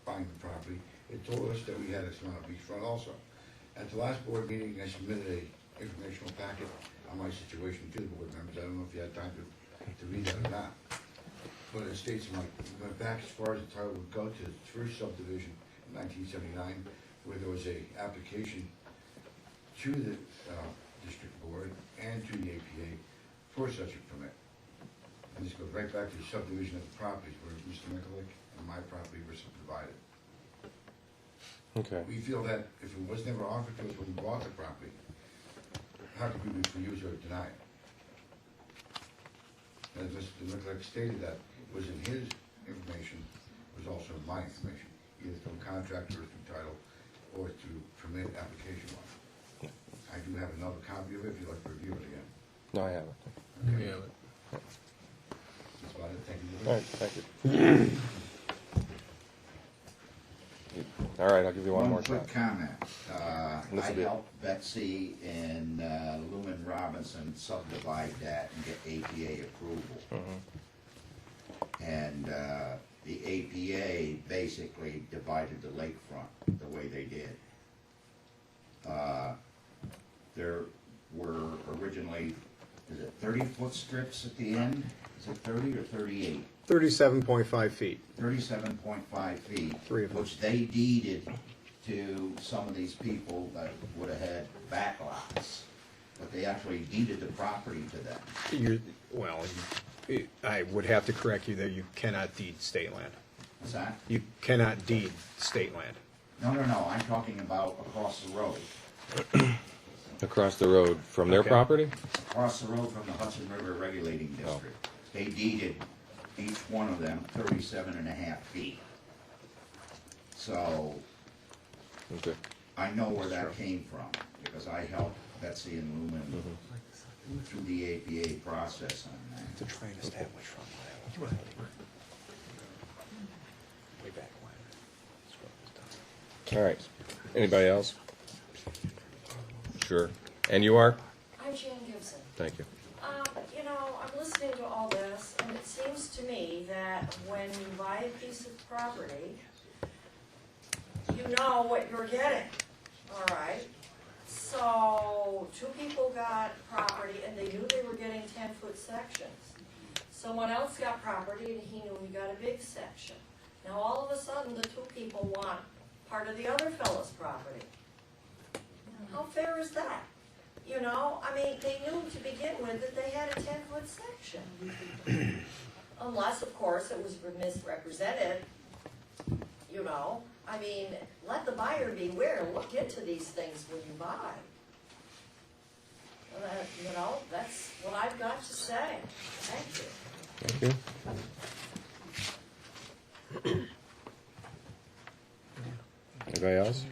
buying the property, it told us that we had X amount of beachfront also. At the last board meeting, I submitted a informational packet on my situation to the board members. I don't know if you had time to read that or not. But it states, went back as far as the title would go to the first subdivision in 1979, where there was a application to the district board and to the APA for such a permit. And this goes right back to the subdivision of the properties where Mr. Mikulick and my property were subdivided. Okay. We feel that if it was never offered to us when we bought the property, how could we refuse or deny it? As Mr. Mikulick stated, that it was in his information, it was also in my information, either through contractor or through title or to permit application one. I do have another copy of it if you'd like to review it again. No, I haven't. We have it. That's about it, thank you. All right, thank you. All right, I'll give you one more One shot. quick comment. I This will be it. helped Betsy and Lumen Robinson subdivide that and get APA approval. And the APA basically divided the lakefront the way they did. There were originally, is it 30-foot strips at the end? Is it 30 or 38? 37.5 feet. 37.5 feet, Three of them. which they deeded to some of these people that would have had backlots. But they actually deeded the property to them. I would have to correct you that you cannot deed state land. What's that? You cannot deed state land. No, I'm talking about across the road. Across the road from their Okay. property? Across the road from the Hudson River Regulating District. They deeded each one of them 37.5 feet. So Okay. I know where that came from, because I helped Betsy and Lumen through the APA process on that. To try and establish from way back when. All right. Anybody else? Sure. And you are? I'm Jan Gibson. Thank you. You know, I'm listening to all this, and it seems to me that when you buy a piece of property, you know what you're getting, all right? So, two people got property, and they knew they were getting 10-foot sections. Someone else got property, and he knew he got a big section. Now, all of a sudden, the two people want part of the other fellow's property. How fair is that? You know, I mean, they knew to begin with that they had a 10-foot section. Unless, of course, it was misrepresented, you know. I mean, let the buyer beware, look into these things when you buy. You know, that's what I've got to say. Thank you. Thank you. Anybody else?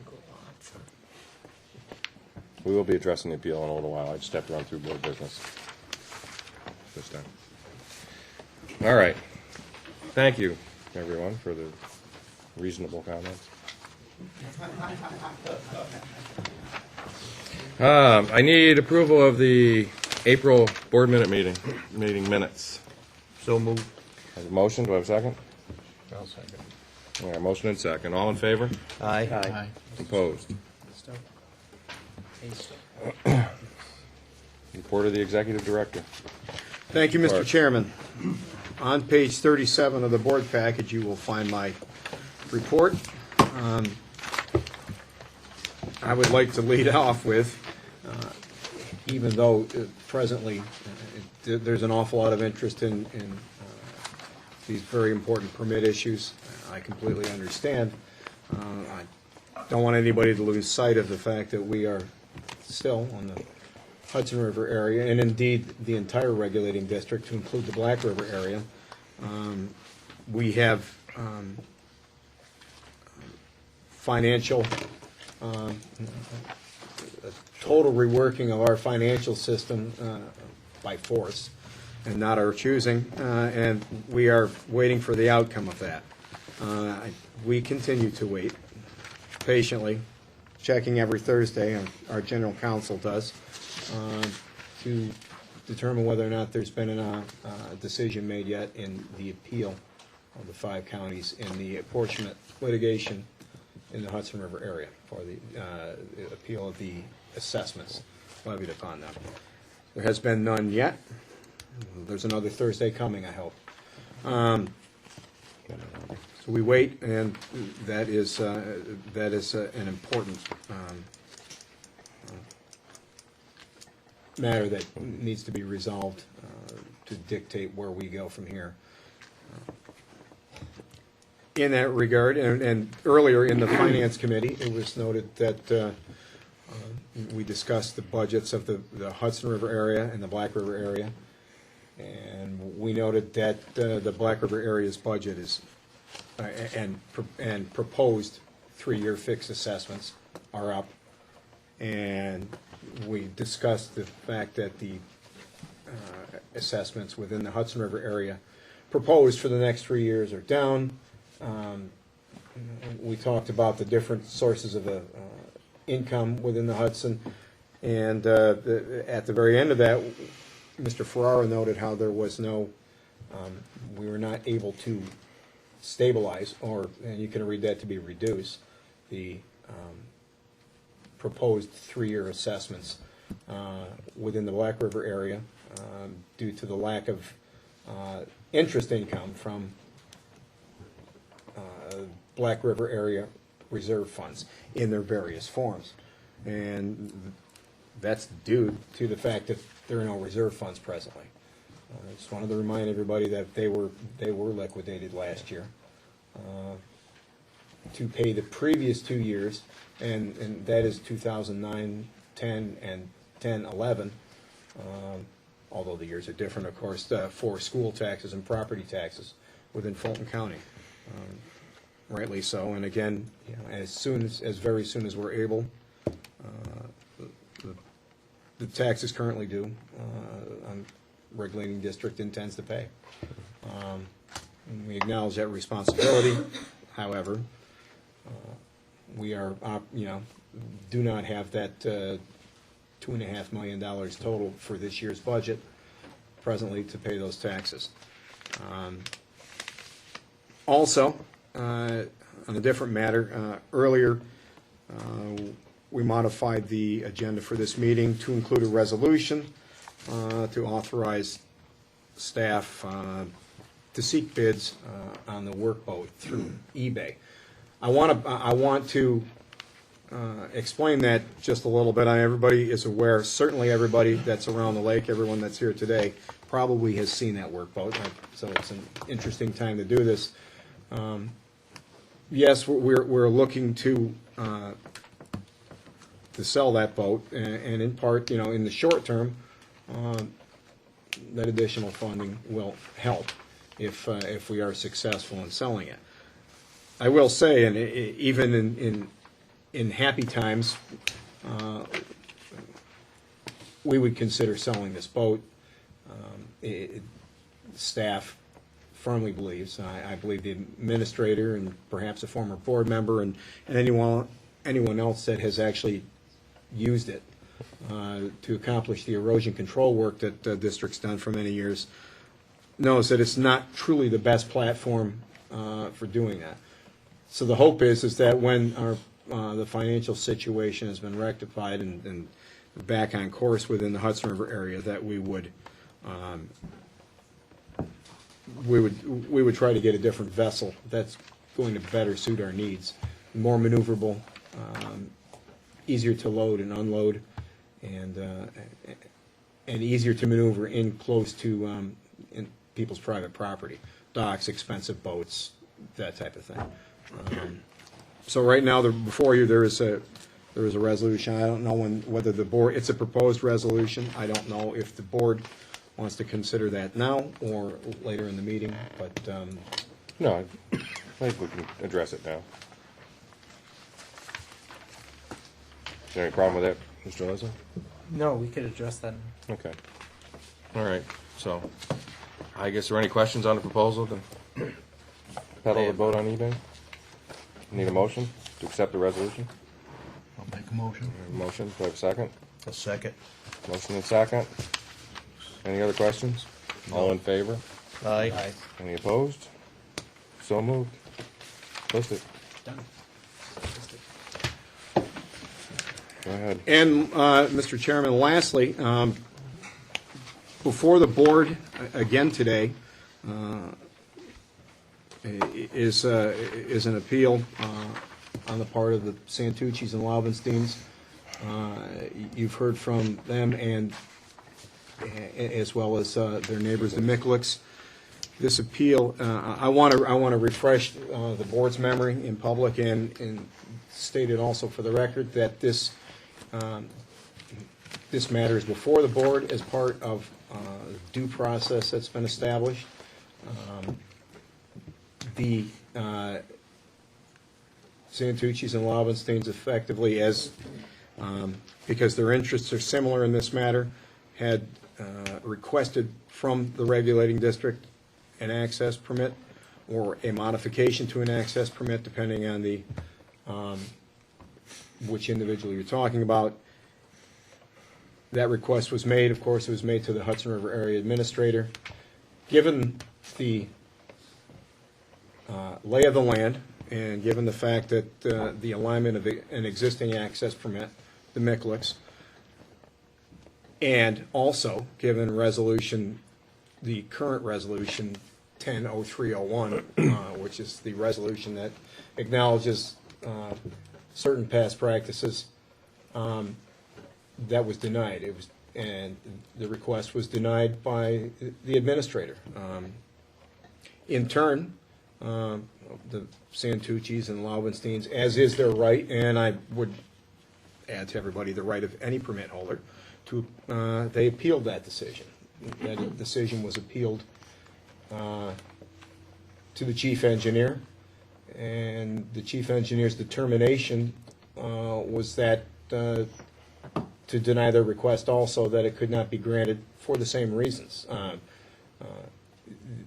We will be addressing the appeal in a little while. I just have to run through board business this time. All right. Thank you, everyone, for the reasonable comments. I need approval of the April board meeting minutes. So moved. I have a motion. Do I have a second? I'll second. All right, motion and second. All in favor? Aye. Aye. Opposed? Report of the executive director. Thank you, Mr. Sorry. Chairman. On page 37 of the board package, you will find my report. I would like to lead off with, even though presently there's an awful lot of interest in these very important permit issues, I completely understand. I don't want anybody to lose sight of the fact that we are still on the Hudson River area, and indeed the entire regulating district, to include the Black River area. We have financial, a total reworking of our financial system by force, and not our choosing, and we are waiting for the outcome of that. We continue to wait patiently, checking every Thursday, and our general counsel does, to determine whether or not there's been a decision made yet in the appeal of the 5 counties in the apportionment litigation in the Hudson River area for the appeal of the assessments levied upon them. There has been none yet. There's another Thursday coming, I hope. So we wait, and that is an important matter that needs to be resolved to dictate where we go from here. In that regard, and earlier in the Finance Committee, it was noted that we discussed the budgets of the Hudson River area and the Black River area, and we noted that the Black River area's budget is and proposed 3-year fixed assessments are up, and we discussed the fact that the assessments within the Hudson River area proposed for the next 3 years are down. We talked about the different sources of income within the Hudson, and at the very end of that, Mr. Ferrara noted how there was no, we were not able to stabilize, and you can read that to be reduce, the proposed 3-year assessments within the Black River area due to the lack of interest income from Black River area reserve funds in their various forms. And that's due to the fact that there are no reserve funds presently. I just wanted to remind everybody that they were liquidated last year to pay the previous 2 years, and that is 2009, 10, and 10, 11, although the years are different, of course, for school taxes and property taxes within Fulton County. Rightly so, and again, you know, as very soon as we're able, the taxes currently due, regulating district intends to pay. And we acknowledge that responsibility. However, we are, do not have that $2.5 million total for this year's budget presently to pay those taxes. Also, on a different matter, earlier we modified the agenda for this meeting to include a resolution to authorize staff to seek bids on the workboat through eBay. I want to explain that just a little bit. Everybody is aware, certainly everybody that's around the lake, everyone that's here today, probably has seen that workboat, so it's an interesting time to do this. Yes, we're looking to sell that boat, and in part, in the short term, that additional funding will help if we are successful in selling it. I will say, and even in happy times, we would consider selling this boat. Staff firmly believes, I believe the administrator and perhaps a former board member and anyone else that has actually used it to accomplish the erosion control work that the district's done for many years knows that it's not truly the best platform for doing that. So the hope is that when the financial situation has been rectified and back on course within the Hudson River area, that we would try to get a different vessel that's going to better suit our needs, more maneuverable, easier to load and unload, and easier to maneuver in close to in people's private property, docks, expensive boats, that type of thing. So right now, before you, there is a resolution. I don't know whether the board, it's a proposed resolution. I don't know if the board wants to consider that now or later in the meeting, but No, I think we can address it now. Is there any problem with that, Mr. Leslie? No, we could address that. Okay. All right, so I guess, are there any questions on the proposal to peddle the boat on eBay? Need a motion to accept the resolution? I'll make a motion. Motion, do I have a second? A second. Motion and second. Any other questions? All in favor? Aye. Any opposed? So moved. Post it. Done. Go ahead. And, Mr. Chairman, lastly, before the board, again today, is an appeal on the part of the Santucci's and Laubensteins. You've heard from them and as well as their neighbors, the Mikulicks. This appeal, I want to refresh the board's memory in public and state it also for the record that this matter is before the board as part of due process that's been established. The Santucci's and Lobenstein's effectively as, because their interests are similar in this matter, had requested from the regulating district an access permit or a modification to an access permit, depending on the, which individual you're talking about. That request was made, of course, it was made to the Hudson River Area Administrator. Given the lay of the land, and given the fact that the alignment of an existing access permit, the Micklix, and also given resolution, the current resolution 10-0301, which is the resolution that acknowledges certain past practices, that was denied. It was, and the request was denied by the administrator. In turn, the Santucci's and Laubensteins, as is their right, and I would add to everybody the right of any permit holder, to they appealed that decision. That decision was appealed to the chief engineer, and the chief engineer's determination was that to deny their request also, that it could not be granted for the same reasons.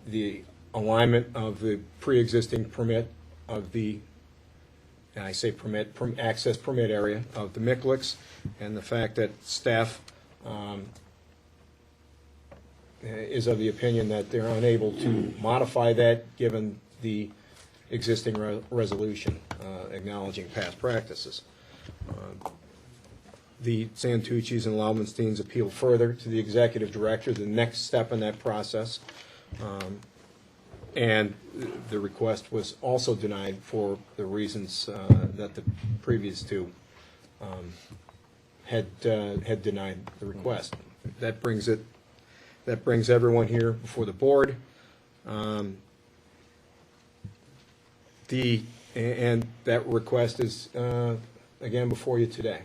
The alignment of the pre-existing permit of the, and I say permit, access permit area of the Micklix, and the fact that staff is of the opinion that they're unable to modify that given the existing resolution acknowledging past practices. The Santucci's and Laubensteins appealed further to the executive director, the next step in that process, and the request was also denied for the reasons that the previous two had denied the request. That brings it. That brings everyone here before the board. And that request is again before you today.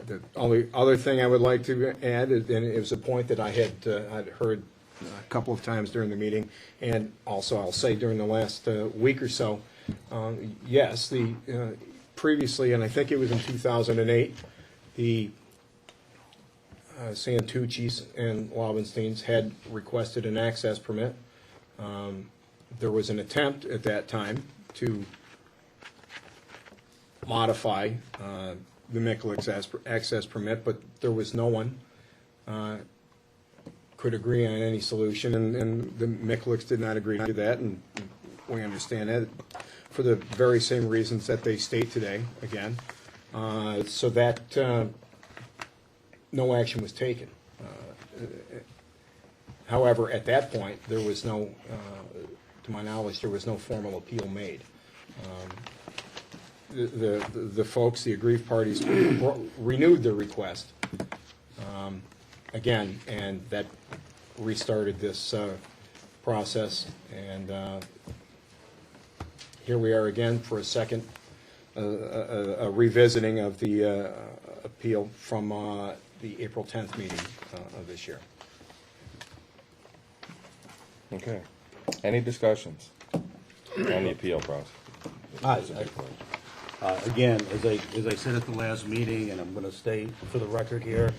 The only other thing I would like to add, and it was a point that I had I'd heard a couple of times during the meeting, and also I'll say during the last week or so. Yes, the previously, and I think it was in 2008, the Santucci's and Laubensteins had requested an access permit. There was an attempt at that time to modify the Micklix access permit, but there was no one could agree on any solution, and the Micklix did not agree to that, and we understand that for the very same reasons that they state today, again. So that no action was taken. However, at that point, there was no, to my knowledge, there was no formal appeal made. The folks, the aggrieved parties, renewed their request again, and that restarted this process. And here we are again for a second, a revisiting of the appeal from the April 10th meeting of this year. Okay. Any discussions on the appeal process? Again, as I said at the last meeting, and I'm going to state for the record here,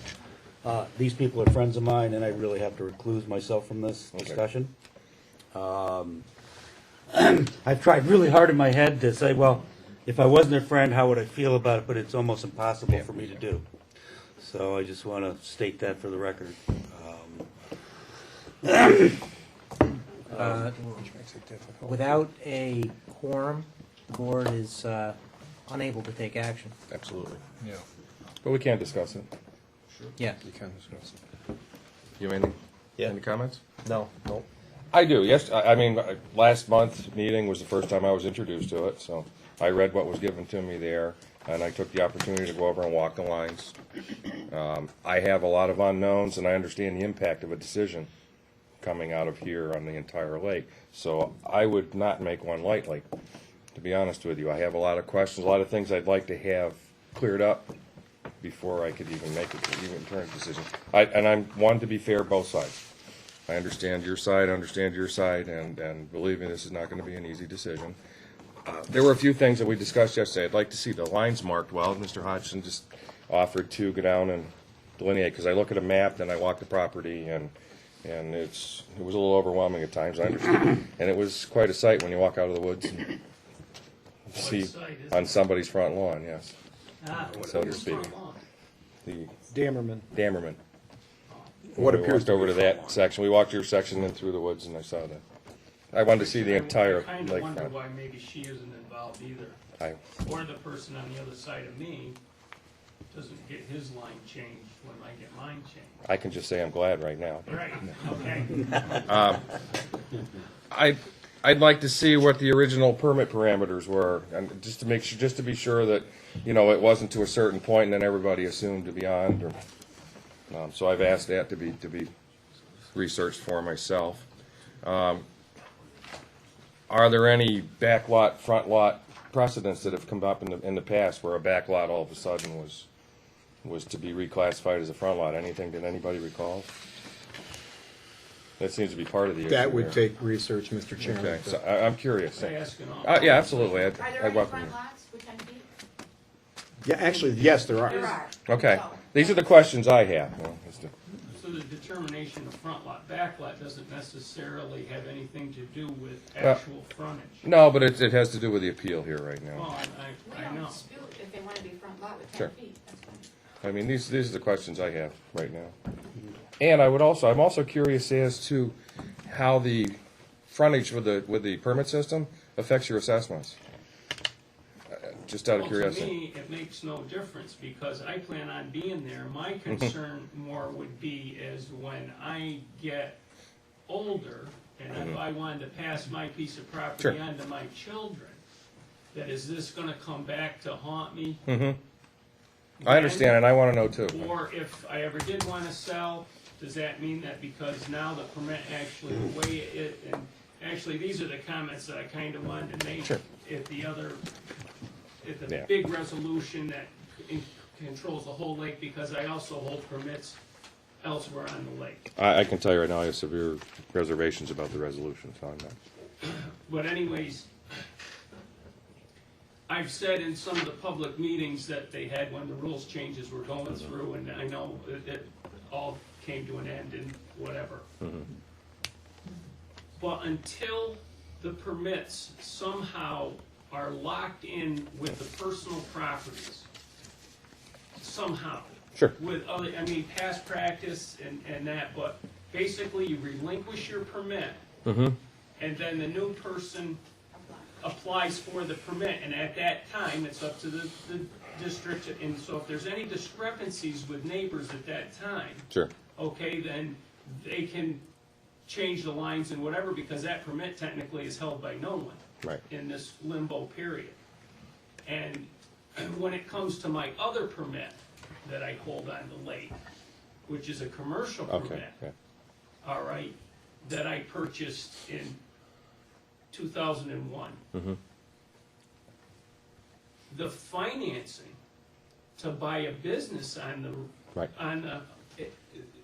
these people are friends of mine, and I really have to recluse myself from this discussion. I've tried really hard in my head to say, well, if I wasn't a friend, how would I feel about it? But it's almost impossible for me to do. So I just want to state that for the record. Without a quorum, the board is unable to take action. Absolutely. Yeah. But we can't discuss it. Yeah. You can discuss it. You have anything? Yeah. Any comments? No. I do, yes. I mean, last month's meeting was the first time I was introduced to it, so I read what was given to me there, and I took the opportunity to go over and walk the lines. I have a lot of unknowns, and I understand the impact of a decision coming out of here on the entire lake, so I would not make one lightly, to be honest with you. I have a lot of questions, a lot of things I'd like to have cleared up before I could even make it, even turn a decision. And I'm one to be fair both sides. I understand your side, and believe me, this is not going to be an easy decision. There were a few things that we discussed yesterday. I'd like to see the lines marked well. Mr. Hodgson just offered to go down and delineate, because I look at a map, then I walk the property, and it was a little overwhelming at times, I understand. And it was quite a sight when you walk out of the woods and see on somebody's front lawn, yes. So to speak. The Dammerman. What We appears walked over to that section. We walked your section and through the woods, and I saw that. I wanted to see the entire I kind of wonder lakefront. why maybe she isn't involved either. Or the person on the other side of me doesn't get his line changed when I get mine changed. I can just say I'm glad right now. Right, okay. I'd like to see what the original permit parameters were, and just to make sure, just to be sure that, it wasn't to a certain point and then everybody assumed to beyond. So I've asked that to be researched for myself. Are there any back lot, front lot precedents that have come up in the past where a back lot all of a sudden was to be reclassified as a front lot? Anything that anybody recalls? That seems to be part of the issue. That would here. take research, Mr. Chairman. Okay, so I'm curious. Can I ask an offer? Yeah, absolutely. Are there I any welcome front you. lots with 10 feet? Yeah, actually, yes, there There are. are. Okay, So- these are the questions I have. So the determination of front lot, back lot doesn't necessarily have anything to do with Well, actual frontage. No, but it has to do with the appeal here right Well, now. We I don't know. dispute if they want to be front lot with Sure. 10 feet, that's fine. I mean, these are the questions I have right now. And I'm also curious as to how the frontage with the permit system affects your assessments. Just out of Well, curiosity. to me, it makes no difference, because I plan on being there. My concern more would be is when I get older, and if I wanted to pass my piece of property Sure. on to my children, that is this gonna come back to haunt me? I understand, and I want to know too. Or if I ever did wanna sell, does that mean that because now the permit actually, the way it, and actually, these are the comments that I kinda wanted to make. Sure. If the Yeah. big resolution that controls the whole lake, because I also hold permits elsewhere on the lake. I can tell you right now, I have severe reservations about the resolutions on that. But anyways, I've said in some of the public meetings that they had when the rules changes were going through, and I know it all came to an end and whatever. But until the permits somehow are locked in with the personal properties, somehow. Sure. With other, past practice and that, but basically you relinquish your permit, and then the new person applies for the permit, and at that time, it's up to the district, and so if there's any discrepancies with neighbors at that time, Sure. okay, then they can change the lines and whatever, because that permit technically is held by no one. Right. In this limbo period. And when it comes to my other permit that I hold on the lake, which is a commercial Okay. permit, Yeah. all right, that I purchased in 2001. The financing to buy a business on the, Right.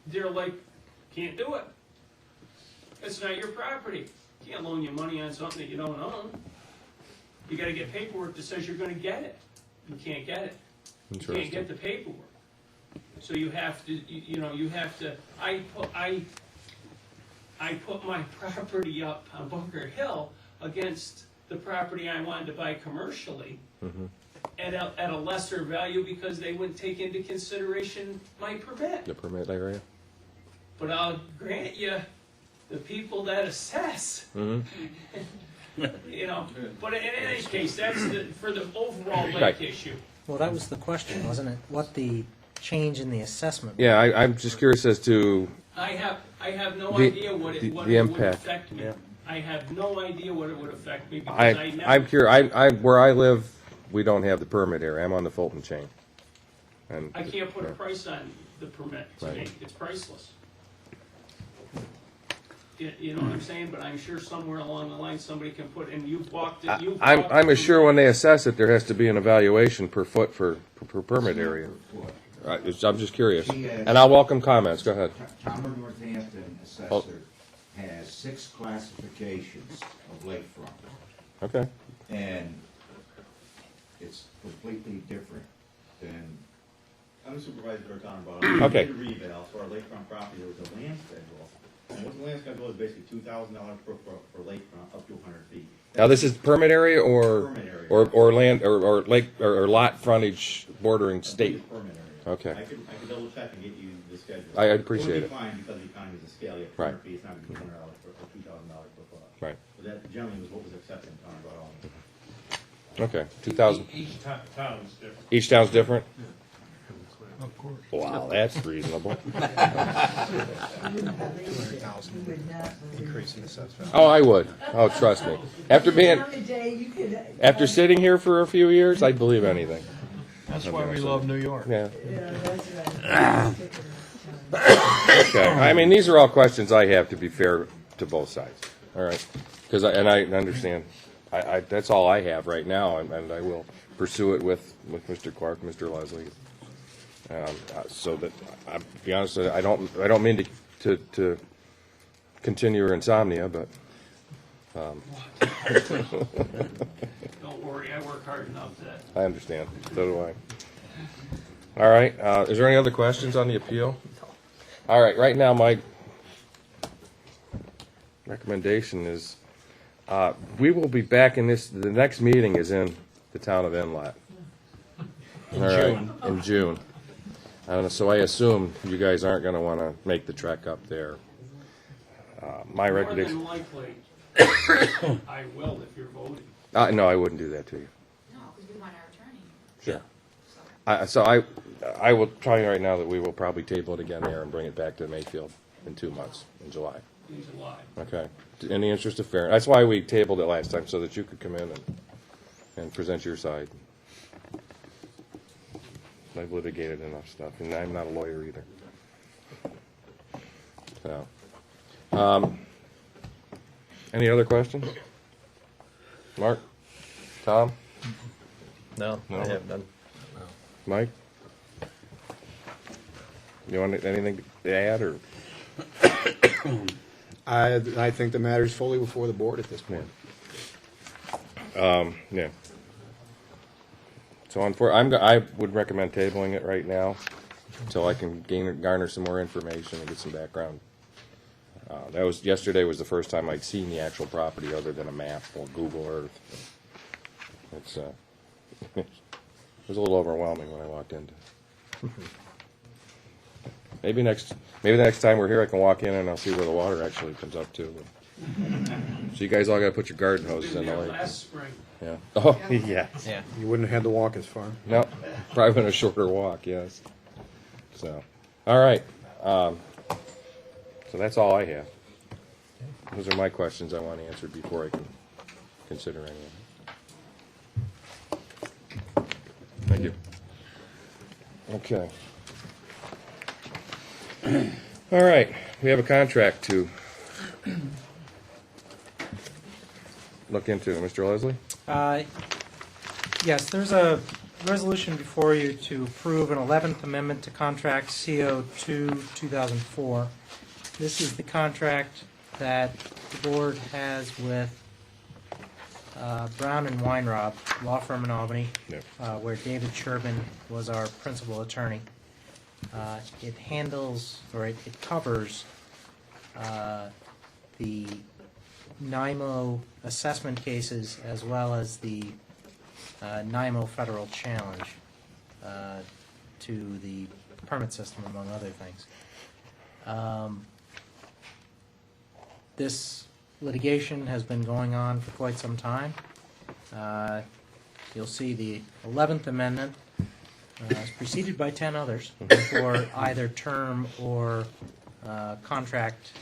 they're like, can't do it. It's not your property. Can't loan you money on something that you don't own. You gotta get paperwork that says you're gonna get it. You can't get it. You can't Interesting. get the paperwork. So you have to, you have to, I put my property up on Bunker Hill against the property I wanted to buy commercially at a lesser value, because they wouldn't take into consideration my permit. The permit area? But I'll grant you, the people that assess, but in any case, that's for the overall lake Right. issue. Well, that was the question, wasn't it? What the change in the assessment? Yeah, I'm just curious as to, I have no The- idea what the it would impact. affect me. Yeah. I have no idea what it would affect me, because I never. I'm curious, where I live, we don't have the permit area. I'm on the Fulton chain. And I can't put a price on the permit to Right. me, it's priceless. You know what I'm saying, but I'm sure somewhere along the line, somebody can put, and you've walked it, you've walked it. I'm sure when they assess it, there has to be an evaluation per foot per permit area. I'm just curious. And I'll welcome comments. Go ahead. Town of Northampton assessor Oh. has 6 classifications of lakefront. Okay. And it's completely different than, I'm the supervisor for town of Bottom. Okay. We did a reval, so our lakefront property, there was a land schedule. And what the land schedule is basically $2,000 per foot for lakefront up to 100 feet. Now, this is permit area or, Permit area. or land, or lake, or lot frontage bordering state? Permit area. Okay. I could double check and get you the schedule. I appreciate it. It would be fine because the economy is a scale. You have Right. 200 feet, it's not going to be $200 or $2,000 per foot. Right. So that generally was what was accepted in town of Bottom. Okay, 2,000. Each town's different. Each town's different? Of course. Wow, that's reasonable. Increase in assessment. Oh, I would. Oh, trust me. After sitting here for a few years, I'd believe anything. That's why we love New York. Yeah. Okay, I mean, these are all questions I have, to be fair to both sides, all right? Because, I understand, that's all I have right now, and I will pursue it with Mr. Clark, Mr. Leslie. So that, I'll be honest, I don't mean to continue your insomnia, but. Don't worry, I work hard enough that. I understand, so do I. All right, is there any other questions on the appeal? All right, right now, my recommendation is, we will be back in this, the next meeting is in the town of Inlet. In All right, June. in June. So I assume you guys aren't going to want to make the trek up there. My More recommendation. than likely, I will if you're voting. No, I wouldn't do that to you. No, because we want our attorney. Sure. I will tell you right now that we will probably table it again there and bring it back to Mayfield in 2 months, in July. In July. Okay. In the interest of fairness. That's why we tabled it last time, so that you could come in and present your side. I've litigated enough stuff, and I'm not a lawyer either. So, any other questions? Mark? Tom? No, No? I have none. Mike? You want anything to add, or? I think the matter's fully before the board at this point. Yeah. So I would recommend tabling it right now until I can garner some more information and get some background. Yesterday was the first time I'd seen the actual property other than a map or Google Earth. It's it was a little overwhelming when I walked into. Maybe the next time we're here, I can walk in and I'll see where the water actually comes up to. So you guys all got to put your garden hoses in the lake. Last spring. Yeah. Oh, yeah. Yeah. You wouldn't have had to walk as far. No, probably been a shorter walk, yes. So, all right. So that's all I have. Those are my questions I want answered before I can consider any of it. Thank you. Okay. All right, we have a contract to look into. Mr. Leslie? Yes, there's a resolution before you to approve an 11th Amendment to Contract CO2-2004. This is the contract that the board has with Brown and Weinrob, law firm in Albany, Yep. where David Sherman was our principal attorney. It handles, or it covers the NIMO assessment cases as well as the NIMO federal challenge to the permit system, among other things. This litigation has been going on for quite some time. You'll see the 11th Amendment is preceded by 10 others for either term or contract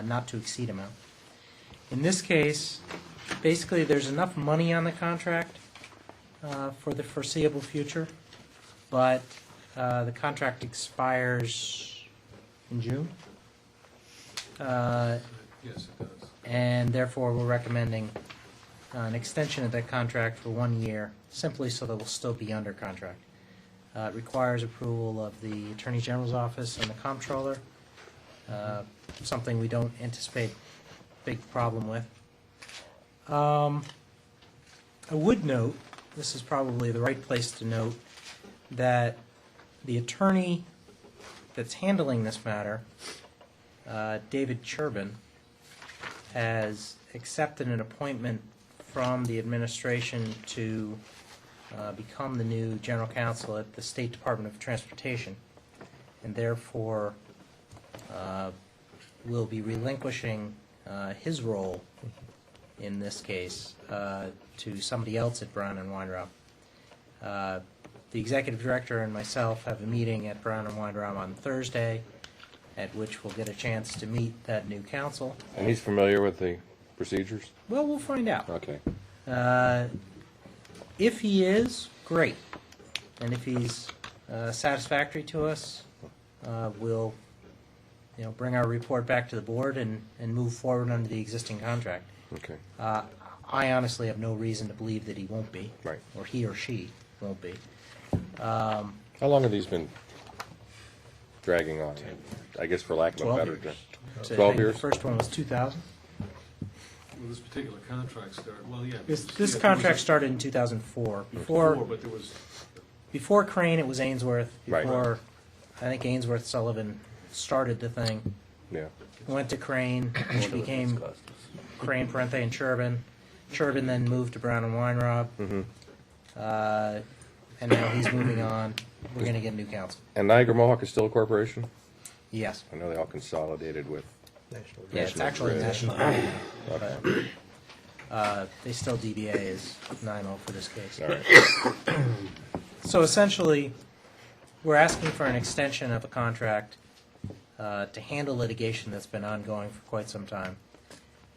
not to exceed amount. In this case, basically there's enough money on the contract for the foreseeable future, but the contract expires in June. Yes, it does. And therefore we're recommending an extension of that contract for 1 year, simply so that we'll still be under contract. It requires approval of the Attorney General's office and the comptroller, something we don't anticipate a big problem with. I would note, this is probably the right place to note, that the attorney that's handling this matter, David Cherban, has accepted an appointment from the administration to become the new general counsel at the State Department of Transportation, and therefore will be relinquishing his role in this case to somebody else at Brown and Weinraub. The executive director and myself have a meeting at Brown and Weinraub on Thursday, at which we'll get a chance to meet that new counsel. And he's familiar with the procedures? Well, we'll find out. Okay. If he is, great. And if he's satisfactory to us, we'll bring our report back to the board and move forward under the existing contract. Okay. I honestly have no reason to believe that he won't be. Right. Or he or she won't be. How long have these been dragging on? I guess for lack of a 12 better years. term. So I 12 think years? The first one was 2000. Well, this particular contract started, well, yeah. This contract started in 2004. But there was, Before Crane, it was Ainsworth. Right. Before, I think Ainsworth Sullivan started the thing. Yeah. Went to Crane, which became Crane, Parente, and Cherban. Cherban then moved to Brown and Weinraub. Mm-hmm. And now he's moving on. We're going to get a new counsel. And Niagara Mohawk is still a corporation? Yes. I know they all consolidated with. Yeah, it's actually Grid. national. Okay. But, they still DBA as 9-0 for this case. All right. So essentially, we're asking for an extension of a contract to handle litigation that's been ongoing for quite some time.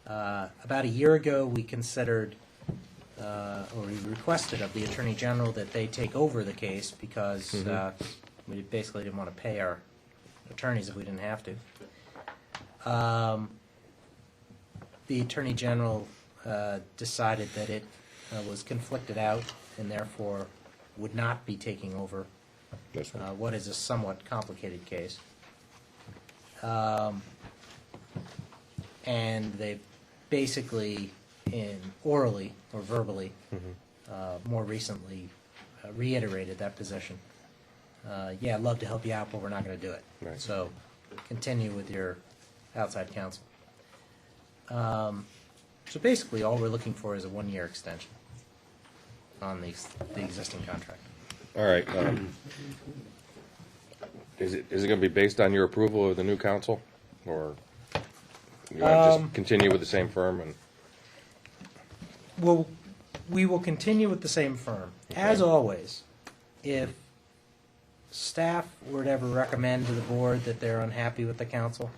About a year ago, we considered, or we requested of the Attorney General that they take over the case because we basically didn't want to pay our attorneys if we didn't have to. The Attorney General decided that it was conflicted out and therefore would not be taking over This one. what is a somewhat complicated case. And they basically, in orally or verbally, more recently reiterated that position. Yeah, I'd love to help you out, but we're not going to do it. Right. So continue with your outside counsel. So basically, all we're looking for is a 1-year extension on the existing contract. All right. Is it going to be based on your approval of the new counsel, or you want to just continue with the same firm? And Well, we will continue with the same firm. As always, if staff were to ever recommend to the board that they're unhappy with the counsel,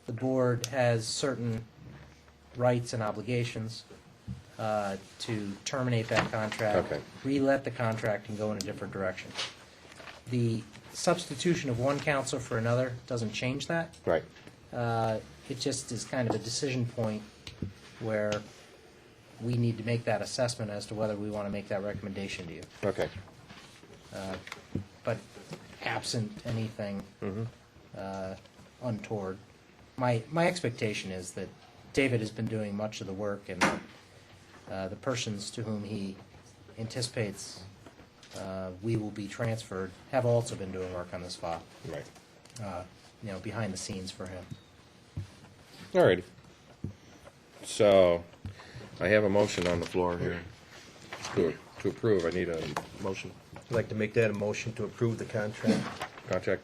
the board has certain rights and obligations to terminate that contract, Okay. re-let the contract, and go in a different direction. The substitution of one counsel for another doesn't change that. right. It just is kind of a decision point where we need to make that assessment as to whether we want to make that recommendation to you. Okay. But absent anything untoward, my expectation is that David has been doing much of the work, and the persons to whom he anticipates we will be transferred have also been doing work on this file. Right. Behind the scenes for him. All righty. So I have a motion on the floor here to approve. I need a motion. I'd like to make that a motion to approve the contract. Contract.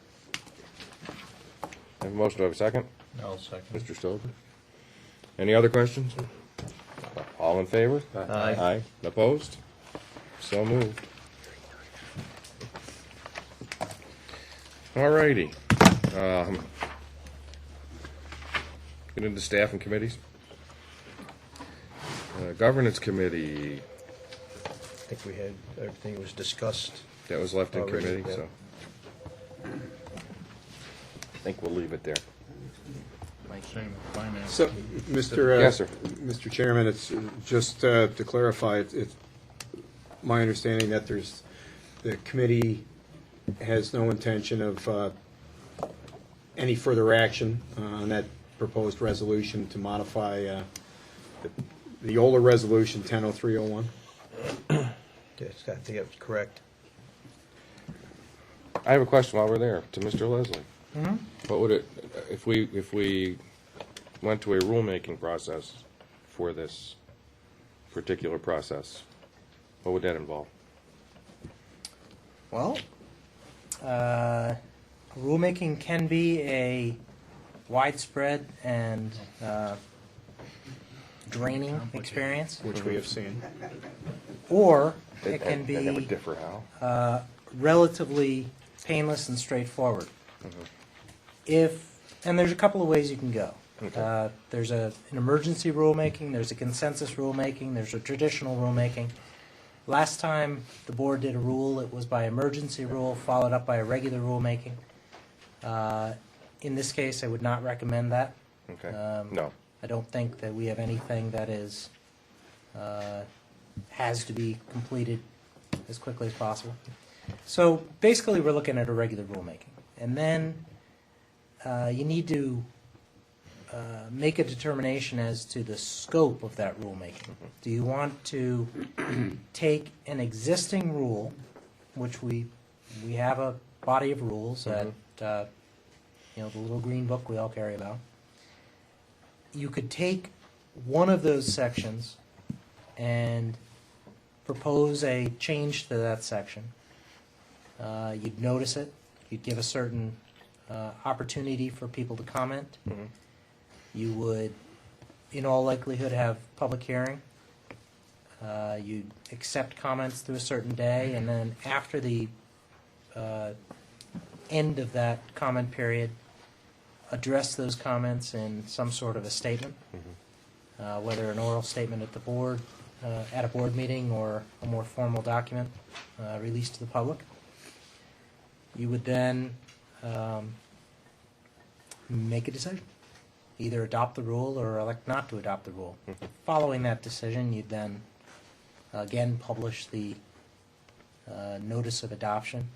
I have a motion. Do I have a second? I'll second. Mr. Stover. Any other questions? All in favor? Aye. Aye. Opposed? So moved. All righty. Get into staff and committees. Governance Committee, I think we had, everything was discussed. that was left in Already, committee, yeah. so I think we'll leave it there. So, Mr. Yes, sir. Mr. Chairman, it's just to clarify, it's my understanding that the committee has no intention of any further action on that proposed resolution to modify the older resolution 100301. Yes, I think that's correct. I have a question while we're there, to Mr. Leslie. Mhm. What would it, if we went to a rulemaking process for this particular process, what would that involve? Well, rulemaking can be a widespread and draining experience, Which we have seen. or it can And that would be differ how? relatively painless and straightforward. And there's a couple of ways you can go. Okay. There's an emergency rulemaking, there's a consensus rulemaking, there's a traditional rulemaking. Last time the board did a rule, it was by emergency rule, followed up by a regular rulemaking. In this case, I would not recommend that. Okay, no. I don't think that we have anything that is, has to be completed as quickly as possible. So basically, we're looking at a regular rulemaking. And then you need to make a determination as to the scope of that rulemaking. Do you want to take an existing rule, which we have a body of rules that, you know, the little green book we all carry about. You could take one of those sections and propose a change to that section. You'd notice it. You'd give a certain opportunity for people to comment. You would, in all likelihood, have public hearing. You'd accept comments through a certain day, and then after the end of that comment period, address those comments in some sort of a statement, whether an oral statement at the board, at a board meeting, or a more formal document released to the public. You would then make a decision. Either adopt the rule or elect not to adopt the rule. Following that decision, you'd then again publish the notice of adoption,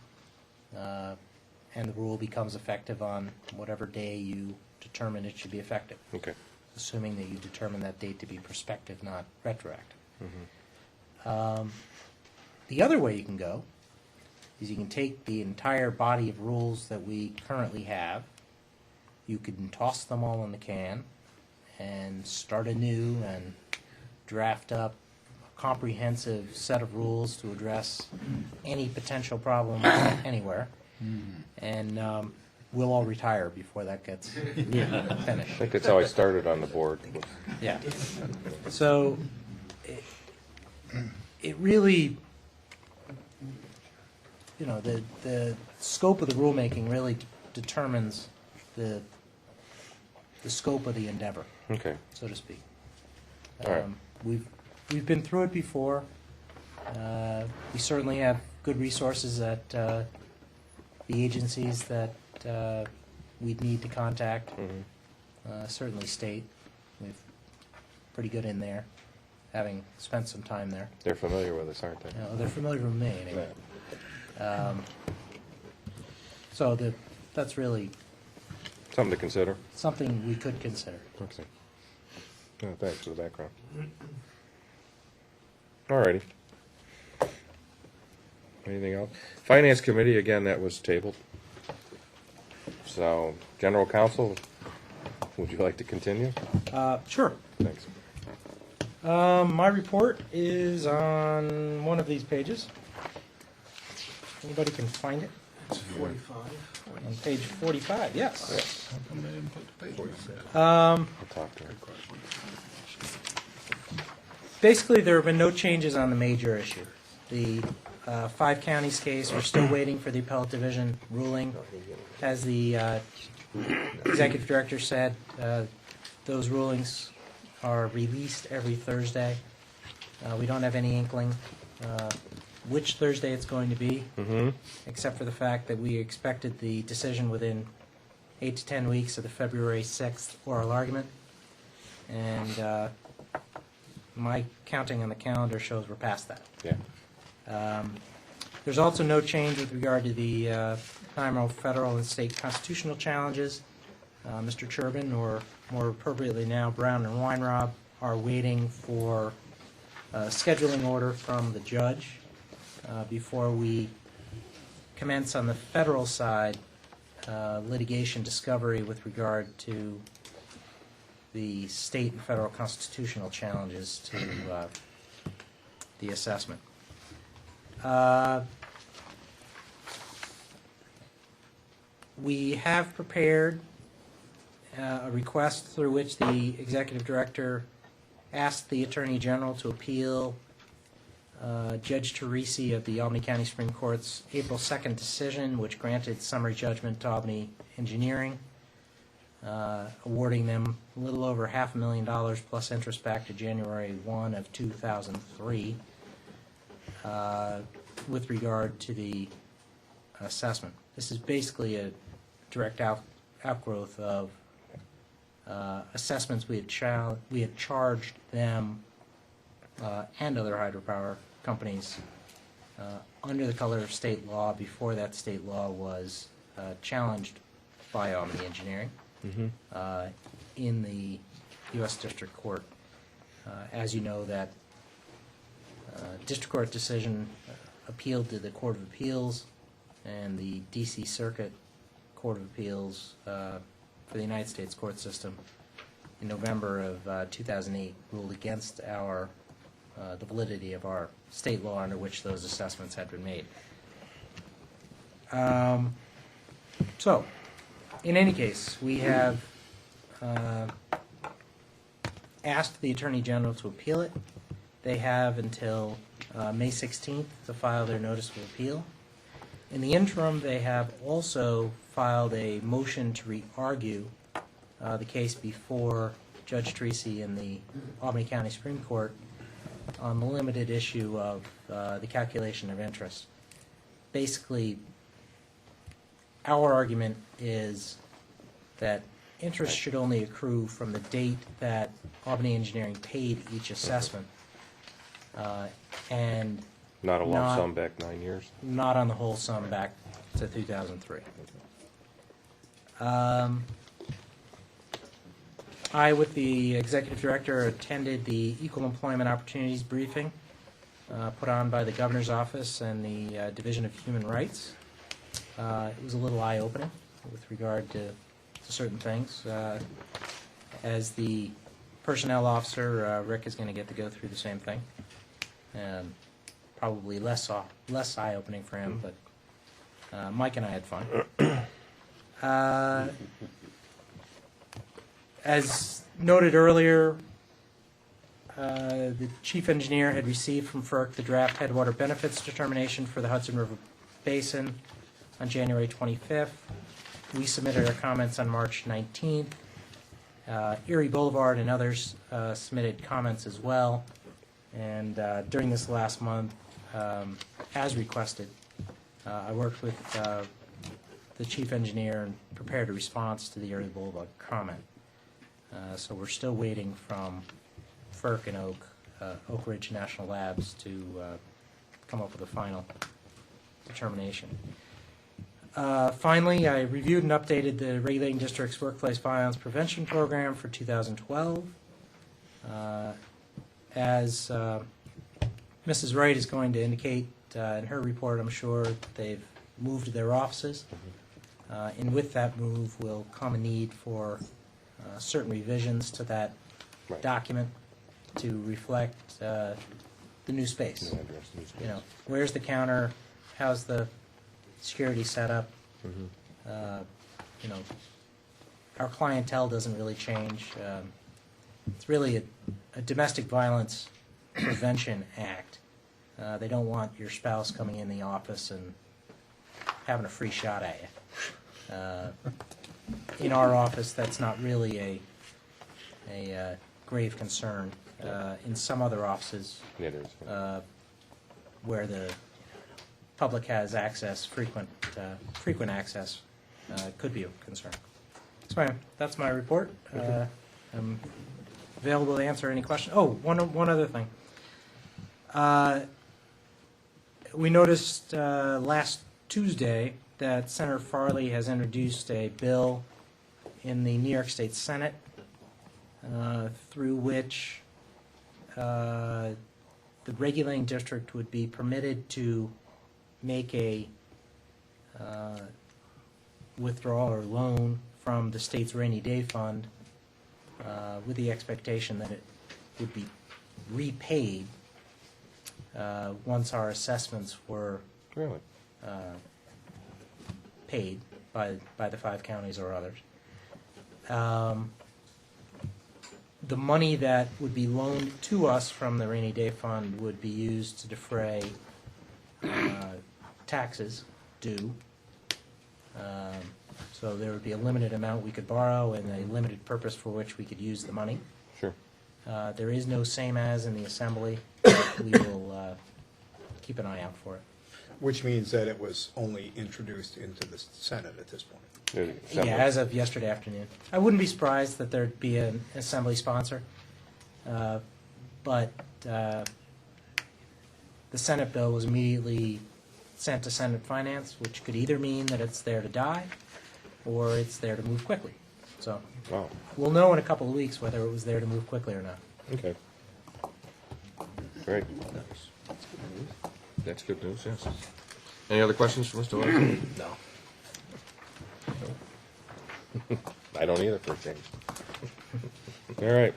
and the rule becomes effective on whatever day you determine it should be effective. Okay. Assuming that you determine that date to be prospective, not retroactive. The other way you can go is you can take the entire body of rules that we currently have, you can toss them all in the can and start anew and draft up a comprehensive set of rules to address any potential problem anywhere. And we'll all retire before that gets finished. I think that's how I started on the board. Yeah. So it really, you know, the scope of the rulemaking really determines the scope of the endeavor, Okay. so to speak. All right. We've been through it before. We certainly have good resources at the agencies that we'd need to contact. Certainly state. We've pretty good in there, having spent some time there. They're familiar with us, aren't they? No, they're familiar with me anyway. So that's really Something to consider. something we could consider. Okay. Oh, thanks for the background. All righty. Anything else? Finance Committee, again, that was tabled. So, General Counsel, would you like to continue? Sure. Thanks. My report is on one of these pages. Anybody can find it? It's 45. On page 45, yes. How come they didn't put the page back? I'll talk to her. Basically, there have been no changes on the major issue. The 5 counties case, we're still waiting for the appellate division ruling. As the executive director said, those rulings are released every Thursday. We don't have any inkling which Thursday it's going to be, except for the fact that we expected the decision within 8 to 10 weeks of the February 6th oral argument. And my counting on the calendar shows we're past that. Yeah. There's also no change with regard to the primal federal and state constitutional challenges. Mr. Turbin, or more appropriately now Brown and Weinrob, are waiting for a scheduling order from the judge before we commence on the federal side litigation discovery with regard to the state and federal constitutional challenges to the assessment. We have prepared a request through which the executive director asked the Attorney General to appeal Judge Teresi of the Albany County Supreme Court's April 2nd decision, which granted summary judgment to Albany Engineering, awarding them a little over $500,000 plus interest back to January 1 of 2003 with regard to the assessment. This is basically a direct outgrowth of assessments we had charged them and other hydropower companies under the color of state law before that state law was challenged by Albany Engineering in the U.S. District Court. As you know, that District Court decision appealed to the Court of Appeals, and the D.C. Circuit Court of Appeals for the United States court system in November of 2008 ruled against the validity of our state law under which those assessments had been made. So, in any case, we have asked the Attorney General to appeal it. They have until May 16th to file their notice of appeal. In the interim, they have also filed a motion to re-argue the case before Judge Teresi in the Albany County Supreme Court on the limited issue of the calculation of interest. Basically, our argument is that interest should only accrue from the date that Albany Engineering paid each assessment, and Not a lump sum back 9 years? not on the whole sum back to 2003. I, with the executive director, attended the Equal Employment Opportunities briefing put on by the Governor's Office and the Division of Human Rights. It was a little eye-opening with regard to certain things. As the personnel officer, Rick is going to get to go through the same thing. And probably less eye-opening for him, but Mike and I had fun. As noted earlier, the chief engineer had received from FERC the draft headwater benefits determination for the Hudson River Basin on January 25th. We submitted our comments on March 19th. Erie Boulevard and others submitted comments as well. And during this last month, as requested, I worked with the chief engineer and prepared a response to the Erie Boulevard comment. So we're still waiting from FERC and Oak Ridge National Labs to come up with a final determination. Finally, I reviewed and updated the Regulating District's Workplace Violence Prevention Program for 2012. As Mrs. Wright is going to indicate in her report, I'm sure they've moved their offices. And with that move will come a need for certain revisions to that document to reflect the new space. You know, where's the counter? How's the security set up? You know, our clientele doesn't really change. It's really a domestic violence prevention act. They don't want your spouse coming in the office and having a free shot at you. In our office, that's not really a grave concern. In some other offices, where the public has access, frequent access, could be a concern. So that's my report. I'm available to answer any questions. Oh, one other thing. We noticed last Tuesday that Senator Farley has introduced a bill in the New York State Senate through which the regulating district would be permitted to make a withdrawal or loan from the state's rainy day fund with the expectation that it would be repaid once our assessments were Really? paid by the 5 counties or others. The money that would be loaned to us from the rainy day fund would be used to defray taxes due. So there would be a limited amount we could borrow and a limited purpose for which we could use the money. Sure. There is no same as in the assembly, but we will keep an eye out for it. Which means that it was only introduced into the Senate at this point. Yeah, as of yesterday afternoon. I wouldn't be surprised that there'd be an assembly sponsor, but the Senate bill was immediately sent to Senate Finance, which could either mean that it's there to die or it's there to move quickly. So Wow. we'll know in a couple of weeks whether it was there to move quickly or not. Okay. Great. That's good news, yes. Any other questions for Mr. Lewis? No. I don't either, for a change. All right.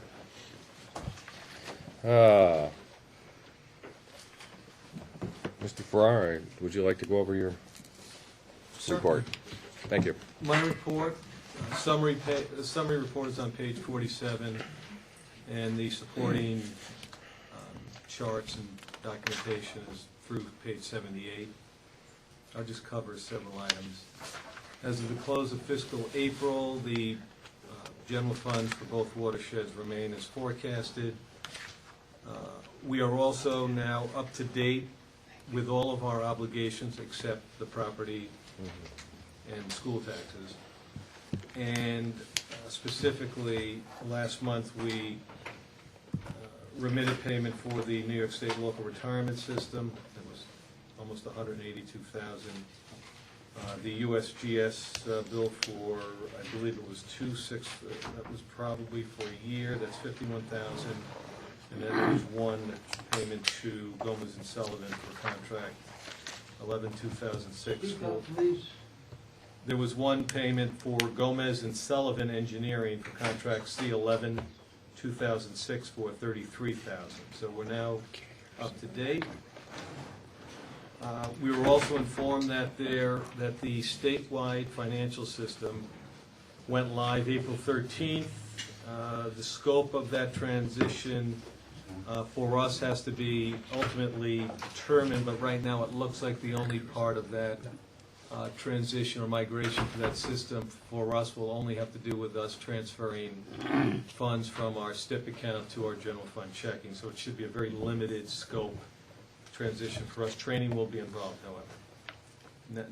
Mr. Ferrari, would you like to go over your report? Thank you. My report, summary report is on page 47, and the supporting charts and documentation is through page 78. I'll just cover several items. As of the close of fiscal April, the general funds for both watersheds remain as forecasted. We are also now up to date with all of our obligations except the property and school taxes. And specifically, last month we remitted payment for the New York State local retirement system. That was almost $182,000. The USGS bill for, I believe it was that was probably for a year, that's $51,000. And then there was one payment to Gomez and Sullivan for contract 11/2006. There was one payment for Gomez and Sullivan Engineering for contract C11/2006 for $33,000. So we're now up to date. We were also informed that the statewide financial system went live April 13th. The scope of that transition for us has to be ultimately determined, but right now it looks like the only part of that transition or migration to that system for us will only have to do with us transferring funds from our STIP account to our general fund checking. So it should be a very limited scope transition for us. Training will be involved, however.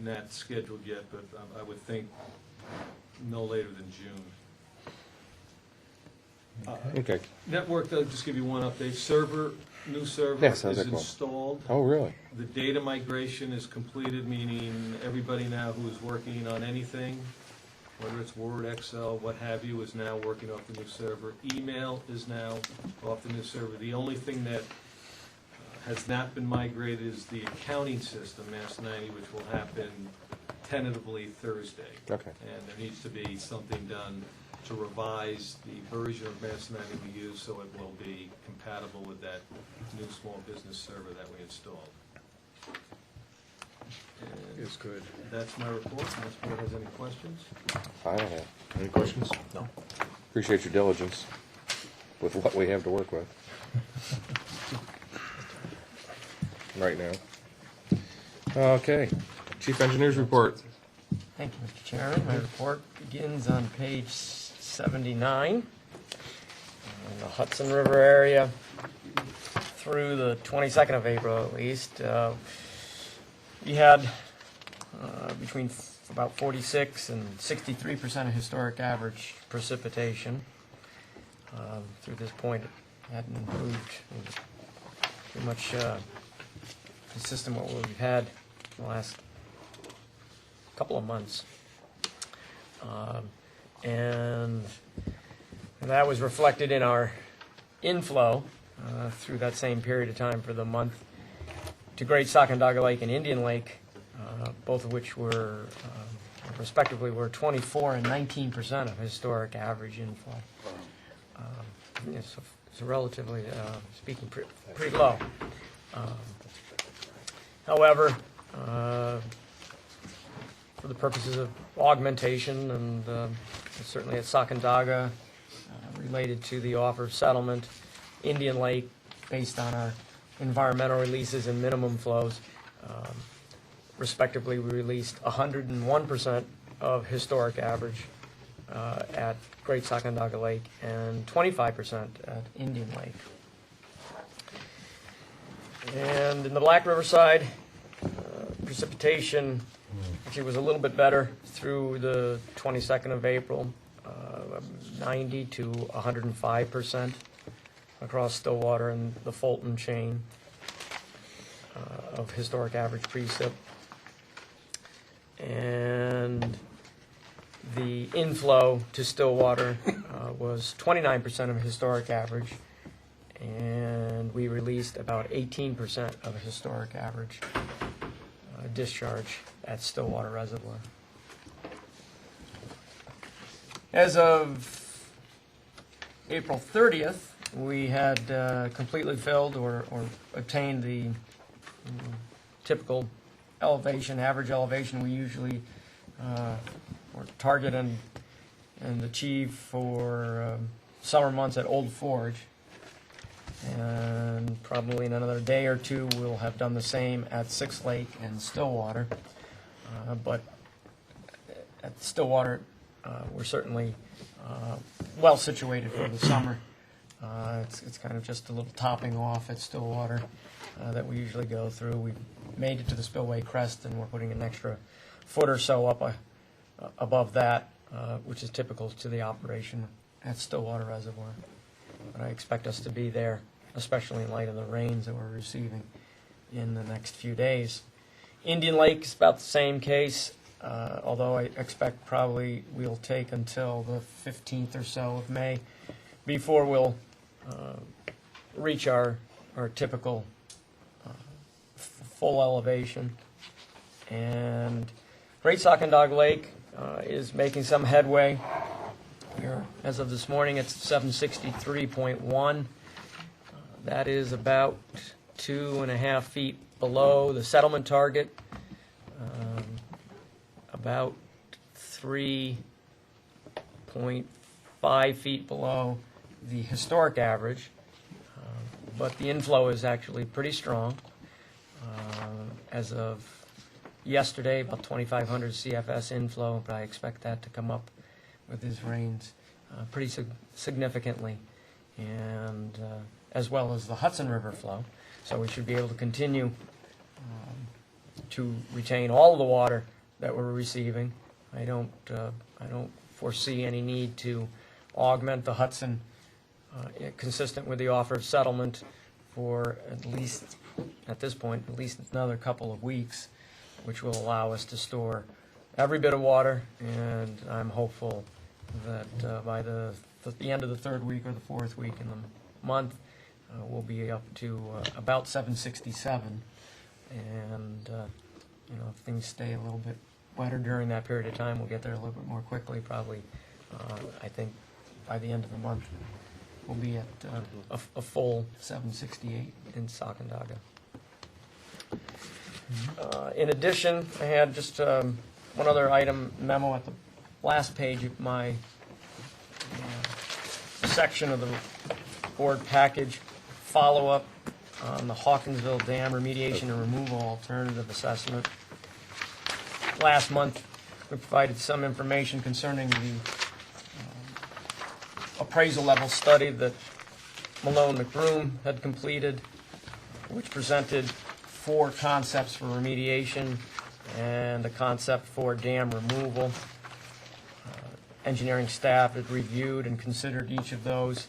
Not scheduled yet, but I would think no later than June. Okay. Network, I'll just give you one update. New server Yes, is how's that going? installed. Oh, really? The data migration is completed, meaning everybody now who is working on anything, whether it's Word, Excel, what have you, is now working off the new server. Email is now off the new server. The only thing that has not been migrated is the accounting system, Mass 90, which will happen tentatively Thursday. Okay. And there needs to be something done to revise the version of Mass 90 we use so it will be compatible with that new small business server that we installed. And It's good. that's my report, unless the board has any questions. I don't have. Any questions? No. Appreciate your diligence with what we have to work with right now. Okay. Chief Engineer's report. Thank you, Mr. Chairman. My report begins on page 79. In the Hudson River area through the 22nd of April at least, we had between about 46 and 63% of historic average precipitation. Through this point, it hadn't improved. It was pretty much consistent with what we've had in the last couple of months. And that was reflected in our inflow through that same period of time for the month to Great Sacandaga Lake and Indian Lake both of which were respectively were 24 and 19% of historic average inflow. So relatively speaking, pretty low. However, for the purposes of augmentation and certainly at Sacandaga, related to the offer of settlement, Indian Lake, based on our environmental releases and minimum flows, respectively, we released 101% of historic average at Great Sacandaga Lake and 25% at Indian Lake. And in the Black River side, precipitation actually was a little bit better through the 22nd of April, 90 to 105% across Stillwater and the Fulton chain of historic average precip. And the inflow to Stillwater was 29% of historic average, and we released about 18% of historic average discharge at Stillwater Reservoir. As of April 30th, we had completely filled or obtained the typical elevation, average elevation we usually or target and achieve for summer months at Old Forge. And probably in another day or two, we'll have done the same at Six Lake and Stillwater. But at Stillwater, we're certainly well situated for the summer. It's kind of just a little topping off at Stillwater that we usually go through. We've made it to the spillway crest, and we're putting an extra foot or so up above that, which is typical to the operation at Stillwater Reservoir. But I expect us to be there, especially in light of the rains that we're receiving in the next few days. Indian Lake is about the same case, although I expect probably we'll take until the 15th or so of May before we'll reach our typical full elevation. And Great Sacandaga Lake is making some headway. Here, as of this morning, it's 763.1. That is about 2.5 feet below the settlement target, about 3.5 feet below the historic average, but the inflow is actually pretty strong. As of yesterday, about 2,500 CFS inflow, but I expect that to come up with these rains pretty significantly, and as well as the Hudson River flow. So we should be able to continue to retain all of the water that we're receiving. I don't foresee any need to augment the Hudson consistent with the offer of settlement for at least, at this point, at least another couple of weeks, which will allow us to store every bit of water, and I'm hopeful that by the end of the third week or the fourth week in the month, we'll be up to about 767. And if things stay a little bit wetter during that period of time, we'll get there a little bit more quickly. Probably, I think by the end of the month, we'll be at a full 768 in Sacandaga. In addition, I had just one other item memo at the last page of my section of the board package, follow-up on the Hawkinsville Dam remediation and removal alternative assessment. Last month, we provided some information concerning the appraisal level study that Malone McBroom had completed, which presented 4 concepts for remediation and a concept for dam removal. Engineering staff had reviewed and considered each of those,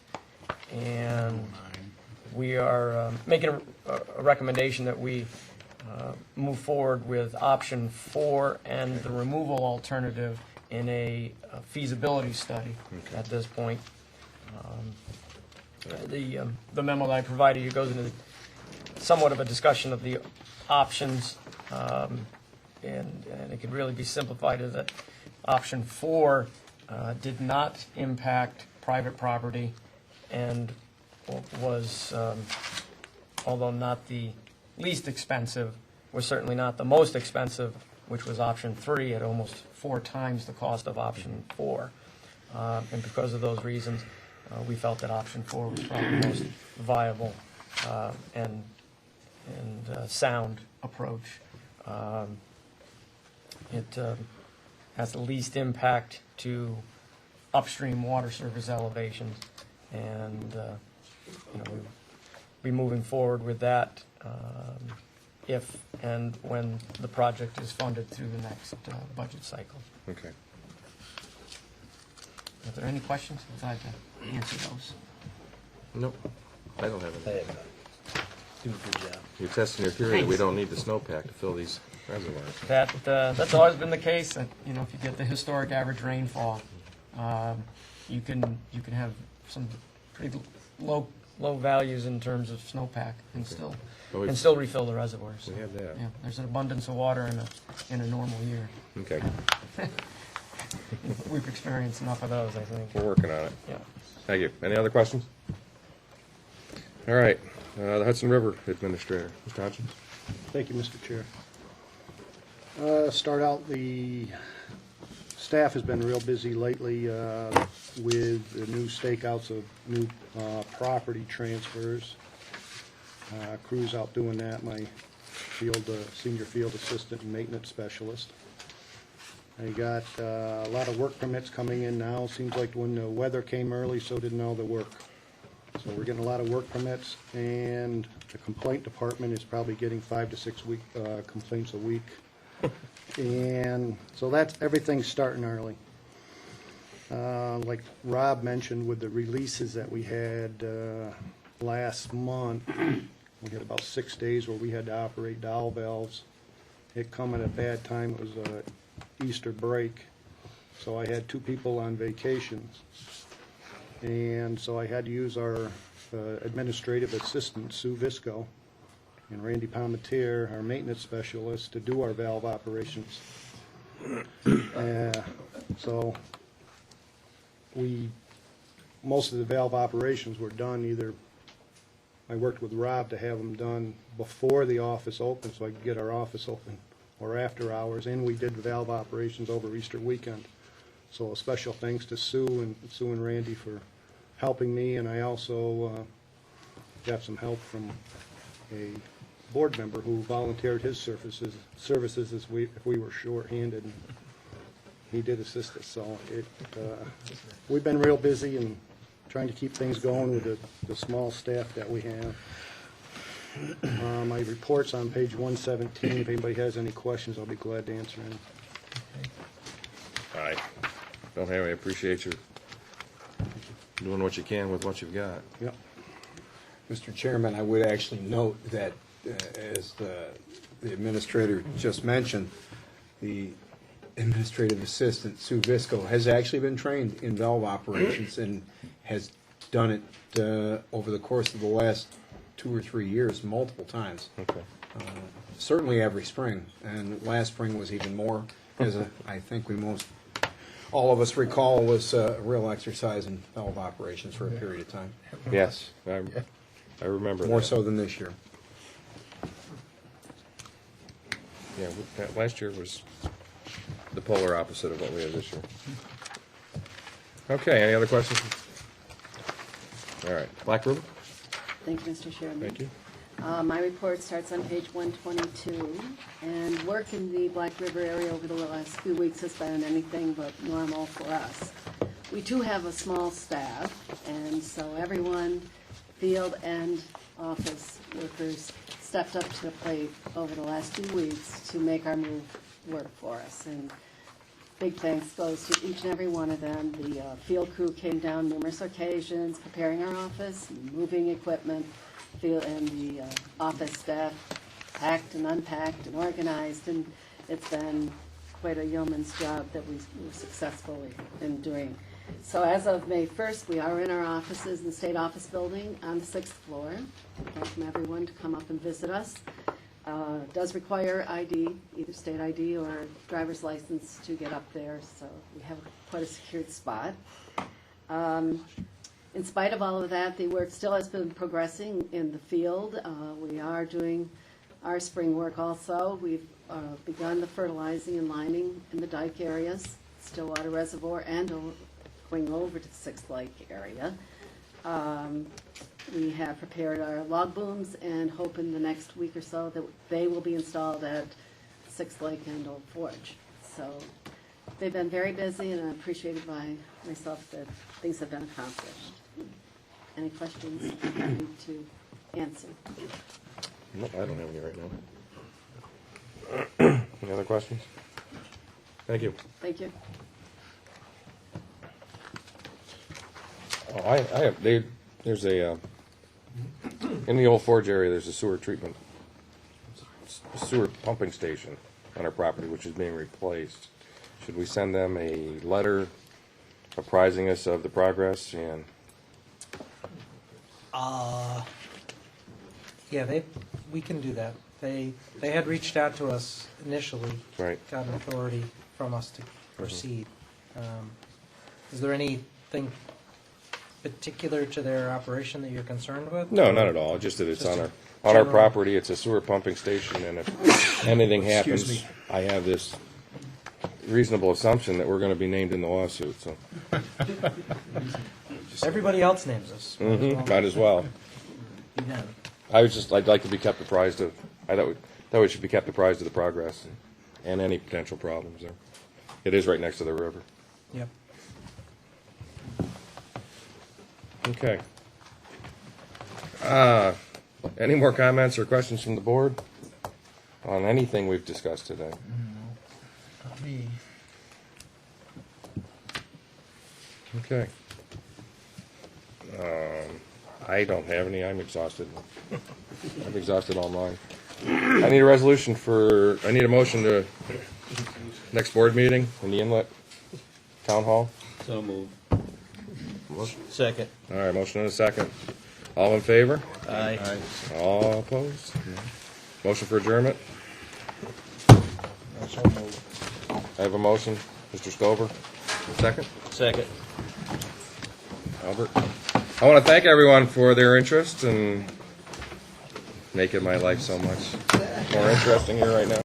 and we are making a recommendation that we move forward with option 4 and the removal alternative in a feasibility study at this point. The memo that I provided you goes into somewhat of a discussion of the options and it could really be simplified as that option 4 did not impact private property and was, although not the least expensive, was certainly not the most expensive, which was option 3 at almost 4 times the cost of option 4. And because of those reasons, we felt that option 4 was probably the most viable and sound approach. It has the least impact to upstream water surface elevations, and we'll be moving forward with that if and when the project is funded through the next budget cycle. Okay. Are there any questions? I'm glad to answer those. Nope, I don't have any. Do a good job. You're testing your theory that we don't need the snowpack to fill these reservoirs. That's always been the case. That, if you get the historic average rainfall, you can have some pretty low values in terms of snowpack and still refill the reservoirs. We have that. Yeah, there's an abundance of water in a normal year. Okay. We've experienced enough of those, I think. We're working on it. Yeah. Thank you. Any other questions? All right. The Hudson River Administrator, Mr. Hodgins. Thank you, Mr. Chair. Start out, the staff has been real busy lately with the new stakeouts of new property transfers. Crew's out doing that, my senior field assistant and maintenance specialist. I got a lot of work permits coming in now. Seems like when the weather came early, so didn't all the work. So we're getting a lot of work permits, and the complaint department is probably getting 5 to 6 complaints a week. And so that's, everything's starting early. Like Rob mentioned with the releases that we had last month, we had about 6 days where we had to operate dowel valves. It come at a bad time. It was Easter break, so I had 2 people on vacations, and so I had to use our administrative assistant, Sue Visco, and Randy Palmetier, our maintenance specialist, to do our valve operations. So most of the valve operations were done either, I worked with Rob to have them done before the office opened so I could get our office open, or after hours, and we did the valve operations over Easter weekend. So a special thanks to Sue and Randy for helping me, and I also got some help from a board member who volunteered his services if we were short-handed. He did assist us, so we've been real busy and trying to keep things going with the small staff that we have. My report's on page 117. If anybody has any questions, I'll be glad to answer any. All right. Don't have any. I appreciate you doing what you can with what you've got. Yep. Mr. Chairman, I would actually note that, as the administrator just mentioned, the administrative assistant, Sue Visco, has actually been trained in valve operations and has done it over the course of the last 2 or 3 years, multiple times. Okay. Certainly every spring, and last spring was even more, as I think all of us recall, was a real exercise in valve operations for a period of time. Yes, I remember More that. so than this year. Yeah, last year was the polar opposite of what we have this year. Okay, any other questions? All right, Black River? Thank you, Mr. Chairman. Thank you. My report starts on page 122, and work in the Black River area over the last few weeks has been anything but normal for us. We do have a small staff, and so everyone, field and office workers, stepped up to the plate over the last 2 weeks to make our move work for us. And big thanks goes to each and every one of them. The field crew came down numerous occasions, preparing our office, moving equipment, and the office staff packed and unpacked and organized, and it's been quite a yeoman's job that we were successful in doing. So as of May 1st, we are in our offices in the State Office Building on the 6th floor. We welcome everyone to come up and visit us. Does require ID, either state ID or driver's license to get up there, so we have quite a secured spot. In spite of all of that, the work still has been progressing in the field. We are doing our spring work also. We've begun the fertilizing and lining in the dike areas, Stillwater Reservoir, and going over to the Sixth Lake area. We have prepared our log booms and hope in the next week or so that they will be installed at Sixth Lake and Old Forge. So they've been very busy, and I'm appreciated by myself that things have been accomplished. Any questions I'm happy to answer? No, I don't have any right now. Any other questions? Thank you. Thank you. Oh, I have, there's a, in the Old Forge area, there's a sewer pumping station on our property, which is being replaced. Should we send them a letter apprising us of the progress? And Yeah, we can do that. They had reached out to us initially. Right. Got an authority from us to proceed. Is there anything particular to their operation that you're concerned with? No, not at all. Just that it's Just on a our general- property. It's a sewer pumping station, and if anything Excuse happens, me. I have this reasonable assumption that we're going to be named in the lawsuit. So Everybody else names us. might as well. Yeah. I'd like to be kept apprised of. I thought we should be kept apprised of the progress and any potential problems there. It is right next to the river. Yep. Okay. Any more comments or questions from the board on anything we've discussed today? Okay. I don't have any. I'm exhausted. I've exhausted all mine. I need a resolution I need a motion to next board meeting in the Inlet Town Hall. So moved. Second. All right, motion and a second. All in favor? Aye. All opposed? Motion for adjournment? I have a motion. Mr. Stover, second? Second. Albert? I want to thank everyone for their interest and making my life so much more interesting here right now.